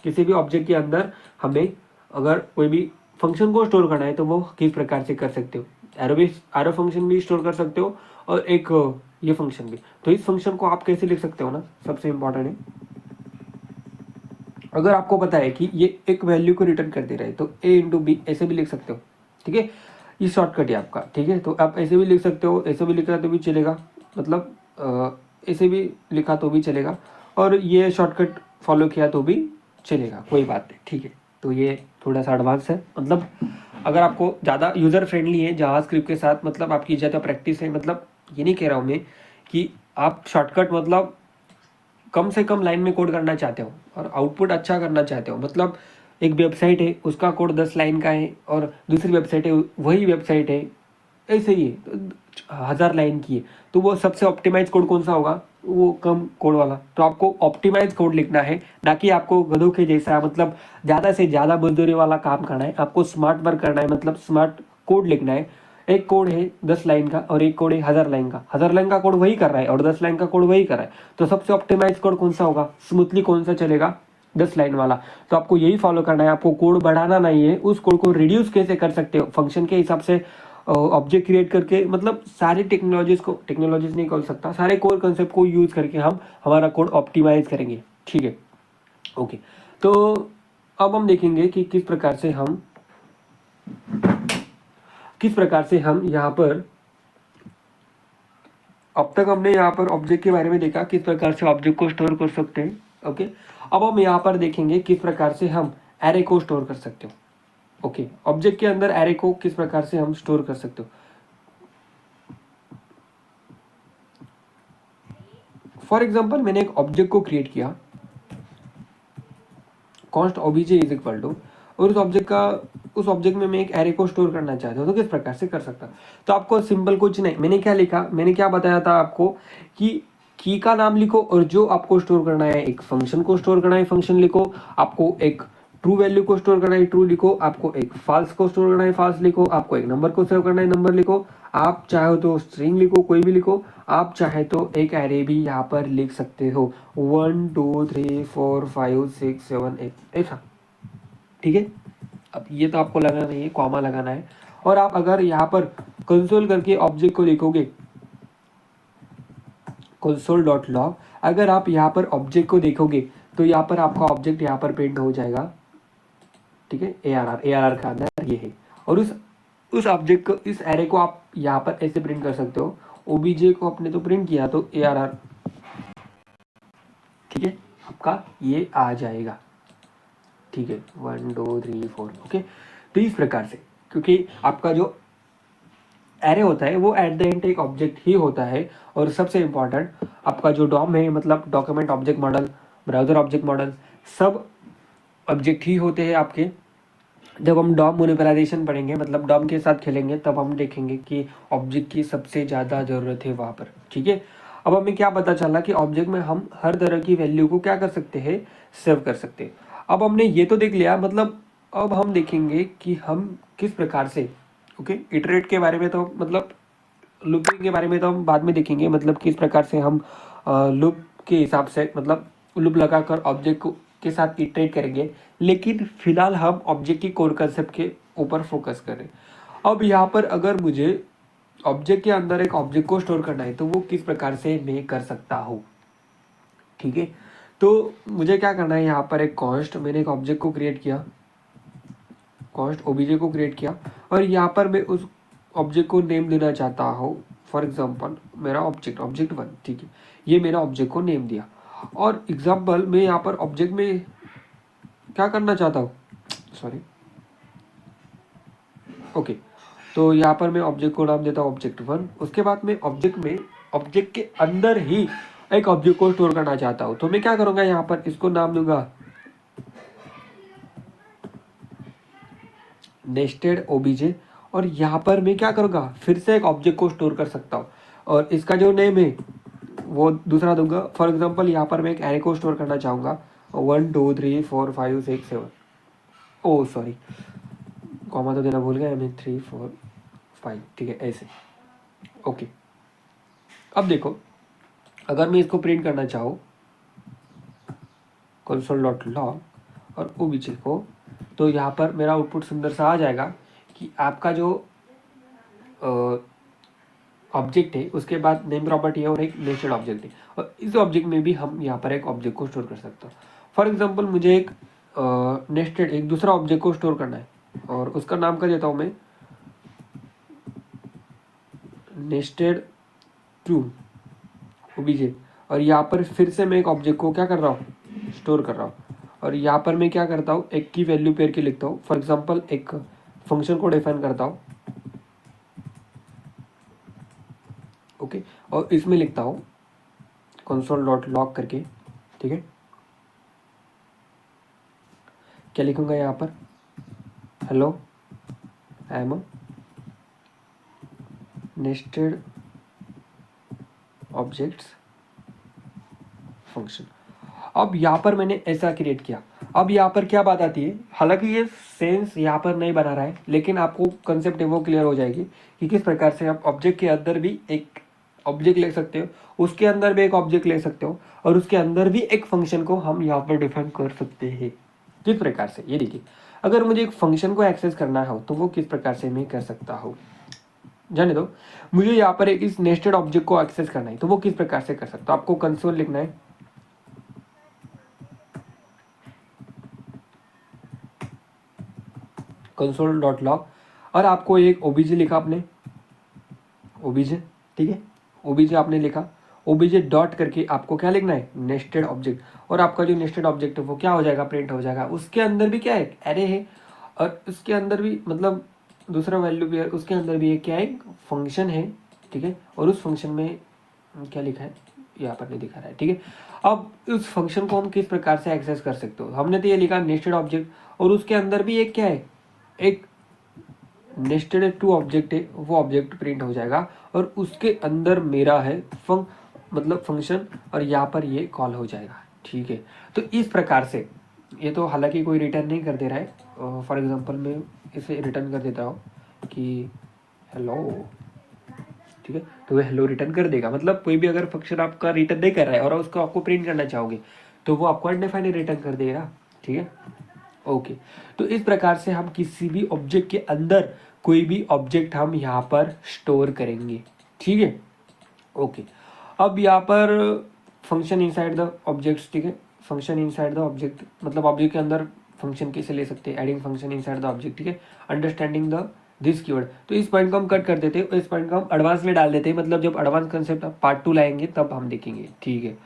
किसी भी ऑब्जेक्ट के अंदर हमें अगर कोई भी फंक्शन को स्टोर करना है तो वो किस प्रकार से कर सकते हो। एरो फंक्शन भी स्टोर कर सकते हो, और एक ये फंक्शन भी। तो इस फंक्शन को आप कैसे लिख सकते हो ना, सबसे इंपॉर्टेंट है, अगर आपको पता है कि ये एक वैल्यू को रिटर्न कर दे रहा है तो A इंटू बी ऐसे भी लिख सकते हो, ठीक है। ये शॉर्टकट है आपका, ठीक है। तो आप ऐसे भी लिख सकते हो, ऐसे भी लिखा तो भी चलेगा, मतलब ऐसे भी लिखा तो भी चलेगा, और ये शॉर्टकट फॉलो किया तो भी चलेगा, कोई बात नहीं, ठीक है। तो ये थोड़ा सा एडवांस है, मतलब अगर आपको ज़्यादा यूज़र फ्रेंडली है जावास्क्रिप्ट के साथ, मतलब आपकी ज़्यादा प्रैक्टिस है, मतलब ये नहीं कह रहा हूँ मैं कि आप शॉर्टकट मतलब कम से कम लाइन में कोड करना चाहते हो और आउटपुट अच्छा करना चाहते हो, मतलब एक वेबसाइट है उसका कोड 10 लाइन का है, और दूसरी वेबसाइट है वही वेबसाइट है ऐसे ही है तो 1000 लाइन की है, तो वो सबसे ऑप्टिमाइज कोड कौन सा होगा, वो कम कोड वाला। तो आपको ऑप्टिमाइज कोड लिखना है, ना कि आपको गधों के जैसा मतलब ज़्यादा से ज़्यादा मजदूरी वाला काम करना है। आपको स्मार्ट वर्क करना है, मतलब स्मार्ट कोड लिखना है। एक कोड है 10 लाइन का और एक कोड है 1000 लाइन का, 1000 लाइन का कोड वही कर रहा है और 10 लाइन का कोड वही कर रहा है, तो सबसे ऑप्टिमाइज कोड कौन सा होगा, स्मूथली कौन सा चलेगा, 10 लाइन वाला, तो आपको यही फॉलो करना है, आपको कोड बढ़ाना नहीं है, उस कोड को रिड्यूस कैसे कर सकते हो फंक्शन के हिसाब से ऑब्जेक्ट क्रिएट करके, मतलब सारी टेक्नोलॉजीज नहीं कर सकता, सारे कोर कंसेप्ट को यूज करके हम हमारा कोड ऑप्टिमाइज करेंगे, ठीक है। ओके, तो अब हम देखेंगे कि किस प्रकार से हम यहाँ पर, अब तक हमने यहाँ पर ऑब्जेक्ट के बारे में देखा, किस प्रकार से ऑब्जेक्ट को स्टोर कर सकते हैं। ओके, अब हम यहाँ पर देखेंगे किस प्रकार से हम एरे को स्टोर कर सकते हो। ओके, ऑब्जेक्ट के अंदर एरे को किस प्रकार से हम स्टोर कर सकते हो। फॉर एग्जाम्पल, मैंने एक ऑब्जेक्ट को क्रिएट किया, const OBJ is equal to, और उस ऑब्जेक्ट में मैं एक एरे को स्टोर करना चाहता हूँ, तो किस प्रकार से कर सकता हूँ। तो आपको सिंपल कुछ नहीं, मैंने क्या लिखा, मैंने क्या बताया था आपको कि की का नाम लिखो, और जो आपको स्टोर करना है, एक फंक्शन को स्टोर करना है फंक्शन लिखो, आपको एक ट्रू वैल्यू को स्टोर करना है ट्रू लिखो, आपको एक फाल्स को स्टोर करना है फाल्स लिखो, आपको एक नंबर को सेव करना है नंबर लिखो, आप चाहो तो स्ट्रिंग लिखो, कोई भी लिखो, आप चाहे तो एक एरे भी यहाँ पर लिख सकते हो, 1 2 3 4 5 6 7 8, ऐसा, ठीक है। अब ये तो आपको लगाना नहीं है, कॉमा लगाना है, और आप अगर यहाँ पर कंसोल करके ऑब्जेक्ट को लिखोगे, console.log, अगर आप यहाँ पर ऑब्जेक्ट को देखोगे तो यहाँ पर आपका ऑब्जेक्ट यहाँ पर प्रिंट हो जाएगा, ठीक है। ARR का अंदर ये है, और उस ऑब्जेक्ट को, इस एरे को आप यहाँ पर ऐसे प्रिंट कर सकते हो। ओबीजे को आपने तो प्रिंट किया, तो ARR, ठीक है, आपका ये आ जाएगा, ठीक है, 1 2 3 4। ओके, तो इस प्रकार से, क्योंकि आपका जो एरे होता है वो एट द एंड एक ऑब्जेक्ट ही होता है, और सबसे इंपॉर्टेंट आपका जो डॉम है, मतलब document object model, browser object model, सब ऑब्जेक्ट ही होते हैं आपके। जब हम डॉम मोनिपलाइजेशन पढ़ेंगे, मतलब डॉम के साथ खेलेंगे, तब हम देखेंगे कि ऑब्जेक्ट की सबसे ज़्यादा ज़रूरत है वहाँ पर, ठीक है। अब हमें क्या पता चला कि ऑब्जेक्ट में हम हर तरह की वैल्यू को क्या कर सकते हैं, सेव कर सकते हैं। अब हमने ये तो देख लिया, मतलब अब हम देखेंगे कि हम किस प्रकार से, ओके, इटरेट के बारे में तो, मतलब लूपिंग के बारे में तो हम बाद में देखेंगे, मतलब किस प्रकार से हम लूप के हिसाब से, मतलब लूप लगाकर ऑब्जेक्ट को के साथ इटरेट करेंगे, लेकिन फिलहाल हम ऑब्जेक्ट की कोर कंसेप्ट के ऊपर फोकस करें। अब यहाँ पर अगर मुझे ऑब्जेक्ट के अंदर एक ऑब्जेक्ट को स्टोर करना है, तो वो किस प्रकार से मैं कर सकता हूँ, ठीक है। तो मुझे क्या करना है, यहाँ पर एक कॉन्स्ट, मैंने एक ऑब्जेक्ट को क्रिएट किया, कॉन्स्ट ओबीजे को क्रिएट किया, और यहाँ पर मैं उस ऑब्जेक्ट को नेम देना चाहता हूँ। फॉर एग्जांपल मेरा ऑब्जेक्ट 1, ठीक है, ये मेरा ऑब्जेक्ट को नेम दिया, और एग्जांपल मैं यहाँ पर ऑब्जेक्ट में क्या करना चाहता हूँ, सॉरी, ओके, तो यहाँ पर मैं ऑब्जेक्ट को नाम देता हूँ ऑब्जेक्ट 1। उसके बाद मैं ऑब्जेक्ट के अंदर ही एक ऑब्जेक्ट को स्टोर करना चाहता हूँ, तो मैं क्या करूँगा, यहाँ पर इसको नाम दूंगा नेस्टेड ओबीजे, और यहाँ पर मैं क्या करूँगा, फिर से एक ऑब्जेक्ट को स्टोर कर सकता हूँ, और इसका जो नेम है वो दूसरा दूंगा। फॉर एग्जांपल यहाँ पर मैं एक एरे को स्टोर करना चाहूँगा, 1 2 3 4 5 6 7, ओ सॉरी, कॉमा तो देना भूल गया मैं, 3 4 5, ठीक है, ऐसे। ओके, अब देखो, अगर मैं इसको प्रिंट करना चाहूँ console.log और ओबीजे को, तो यहाँ पर मेरा आउटपुट सुंदर सा आ जाएगा कि आपका जो ऑब्जेक्ट है, उसके बाद नेम प्रॉपर्टी है और एक नेस्टेड ऑब्जेक्ट है, और इस ऑब्जेक्ट में भी हम यहाँ पर एक ऑब्जेक्ट को स्टोर कर सकते हैं। फॉर एग्जांपल मुझे एक नेस्टेड एक दूसरा ऑब्जेक्ट को स्टोर करना है, और उसका नाम कर देता हूँ मैं नेस्टेड टू ओबीजे, और यहाँ पर फिर से मैं एक ऑब्जेक्ट को क्या कर रहा हूँ, स्टोर कर रहा हूँ, और यहाँ पर मैं क्या करता हूँ, एक की वैल्यू पेयर की लिखता हूँ। फॉर एग्जांपल एक फंक्शन को डिफाइन करता हूँ, ओके, और इसमें लिखता हूँ console.log करके, ठीक है। क्या लिखूंगा यहाँ पर, hello I am nested objects function. अब यहाँ पर मैंने ऐसा क्रिएट किया। अब यहाँ पर क्या बात आती है, हालांकि ये सेंस यहाँ पर नहीं बना रहा है, लेकिन आपको कंसेप्ट है वो क्लियर हो जाएगी कि किस प्रकार से आप ऑब्जेक्ट के अंदर भी एक ऑब्जेक्ट ले सकते हो, उसके अंदर भी एक ऑब्जेक्ट ले सकते हो, और उसके अंदर भी एक फंक्शन को हम यहाँ पर डिफाइन कर सकते हैं। किस प्रकार से, ये देखिए, अगर मुझे एक फंक्शन को एक्सेस करना हो तो वो किस प्रकार से मैं कर सकता हूँ, जाने दो। मुझे यहाँ पर एक इस नेस्टेड ऑब्जेक्ट को एक्सेस करना है तो वो किस प्रकार से कर सकता हूँ। आपको कंसोल लिखना है, console.log, और आपको एक ओबीजे लिखा आपने, ओबीजे, ठीक है, ओबीजे आपने लिखा, ओबीजे डॉट करके आपको क्या लिखना है, नेस्टेड ऑब्जेक्ट, और आपका जो नेस्टेड ऑब्जेक्ट है वो क्या हो जाएगा, प्रिंट हो जाएगा। उसके अंदर भी क्या है, एरे है, और उसके अंदर भी मतलब दूसरा वैल्यू भी है, उसके अंदर भी क्या है, फंक्शन है, ठीक है, और उस फंक्शन में क्या लिखा है, यहाँ पर नहीं दिखा रहा है, ठीक है। अब उस फंक्शन को हम किस प्रकार से एक्सेस कर सकते हो, हमने तो ये लिखा नेस्टेड ऑब्जेक्ट, और उसके अंदर भी एक क्या है, एक नेस्टेड टू ऑब्जेक्ट है, वो ऑब्जेक्ट प्रिंट हो जाएगा, और उसके अंदर मेरा है मतलब फंक्शन, और यहाँ पर ये कॉल हो जाएगा, ठीक है। तो इस प्रकार से, ये तो हालांकि कोई रिटर्न नहीं कर दे रहा है, फॉर एग्जांपल मैं इसे रिटर्न कर देता हूँ कि हेलो, ठीक है, तो वो हेलो रिटर्न कर देगा। मतलब कोई भी अगर फंक्शन आपका रिटर्न नहीं कर रहा है और उसको आपको प्रिंट करना चाहोगे तो वो आपको अनडिफाइंड रिटर्न कर देगा, ठीक है, ओके। तो इस प्रकार से हम किसी भी ऑब्जेक्ट के अंदर कोई भी ऑब्जेक्ट हम यहाँ पर स्टोर करेंगे, ठीक है, ओके। अब यहाँ पर फंक्शन इनसाइड द ऑब्जेक्ट्स, ठीक है, फंक्शन इनसाइड द ऑब्जेक्ट मतलब ऑब्जेक्ट के अंदर फंक्शन कैसे ले सकते हैं, adding function inside the object, ठीक है, अंडरस्टैंडिंग द दिस कीवर्ड। तो इस पॉइंट को हम कट कर देते हैं, इस पॉइंट को हम एडवांस में डाल देते हैं, मतलब जब एडवांस कंसेप्ट पार्ट 2 लाएंगे तब हम देखेंगे, ठीक है।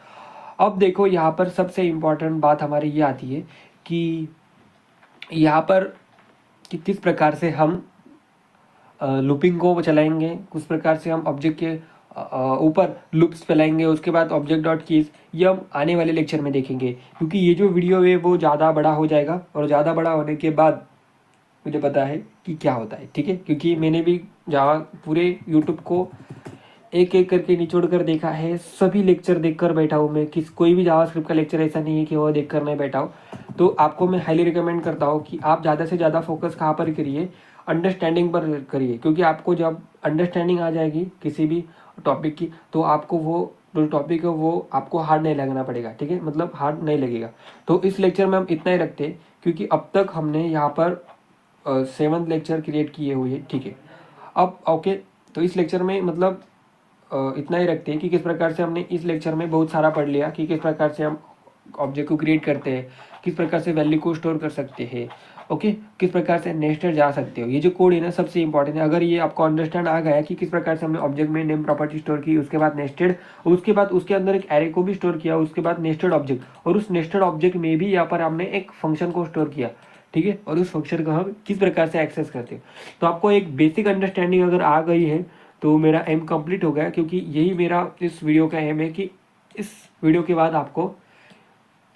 अब देखो यहाँ पर सबसे इम्पोर्टेंट बात हमारी ये आती है कि यहाँ पर कि किस प्रकार से हम लूपिंग को चलाएंगे, किस प्रकार से हम ऑब्जेक्ट के ऊपर लूप्स फैलाएंगे, उसके बाद ऑब्जेक्ट डॉट कीज, ये हम आने वाले लेक्चर में देखेंगे, क्योंकि ये जो वीडियो है वो ज़्यादा बड़ा हो जाएगा, और ज़्यादा बड़ा होने के बाद मुझे पता है कि क्या होता है, ठीक है, क्योंकि मैंने भी जावा पूरे यूट्यूब को एक एक करके निचोड़ कर देखा है, सभी लेक्चर देखकर बैठा हूँ मैं, कोई भी जावास्क्रिप्ट का लेक्चर ऐसा नहीं है कि वो देखकर मैं बैठा हूँ। तो आपको मैं हाईली रिकमेंड करता हूँ कि आप ज़्यादा से ज़्यादा फोकस कहाँ पर करिए, अंडरस्टैंडिंग पर करिए, क्योंकि आपको जब अंडरस्टैंडिंग आ जाएगी किसी भी टॉपिक की तो आपको वो जो टॉपिक है वो आपको हार्ड नहीं लगना पड़ेगा, ठीक है, मतलब हार्ड नहीं लगेगा। तो इस लेक्चर में हम इतना ही रखते हैं, क्योंकि अब तक हमने यहाँ पर 7th लेक्चर क्रिएट किए हुए हैं, ठीक है। अब ओके, तो इस लेक्चर में मतलब इतना ही रखते हैं कि किस प्रकार से हमने इस लेक्चर में बहुत सारा पढ़ लिया कि किस प्रकार से हम ऑब्जेक्ट को क्रिएट करते हैं, किस प्रकार से वैल्यू को स्टोर कर सकते हैं, ओके, किस प्रकार से नेस्टेड जा सकते हो। ये जो कोड है ना सबसे इंपॉर्टेंट है, अगर ये आपको अंडरस्टैंड आ गया कि किस प्रकार से हमने ऑब्जेक्ट में नेम प्रॉपर्टी स्टोर की, उसके बाद नेस्टेड, उसके बाद उसके अंदर एक एरे को भी स्टोर किया, उसके बाद नेस्टेड ऑब्जेक्ट, और उस नेस्टेड ऑब्जेक्ट में भी यहाँ पर हमने एक फंक्शन को स्टोर किया, ठीक है, और उस फंक्शन को हम किस प्रकार से एक्सेस करते हैं। तो आपको एक बेसिक अंडरस्टैंडिंग अगर आ गई है तो मेरा एम कंप्लीट हो गया, क्योंकि यही मेरा इस वीडियो का एम है कि इस वीडियो के बाद आपको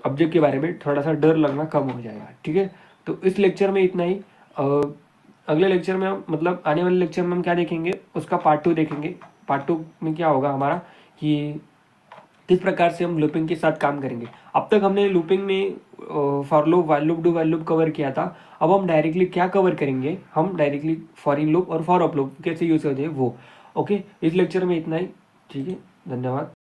ऑब्जेक्ट के बारे में थोड़ा सा डर लगना कम हो जाएगा, ठीक है। तो इस लेक्चर में इतना ही। अगले लेक्चर में हम मतलब आने वाले लेक्चर में हम क्या देखेंगे, उसका पार्ट 2 देखेंगे। पार्ट 2 में क्या होगा हमारा कि किस प्रकार से हम लूपिंग के साथ काम करेंगे। अब तक हमने लूपिंग में for loop, while loop, do while loop cover किया था। अब हम डायरेक्टली क्या कवर करेंगे, हम डायरेक्टली फॉर इन लूप और फॉर अप लूप कैसे यूज करते हैं वो, ओके। इस लेक्चर में इतना ही, ठीक है, धन्यवाद।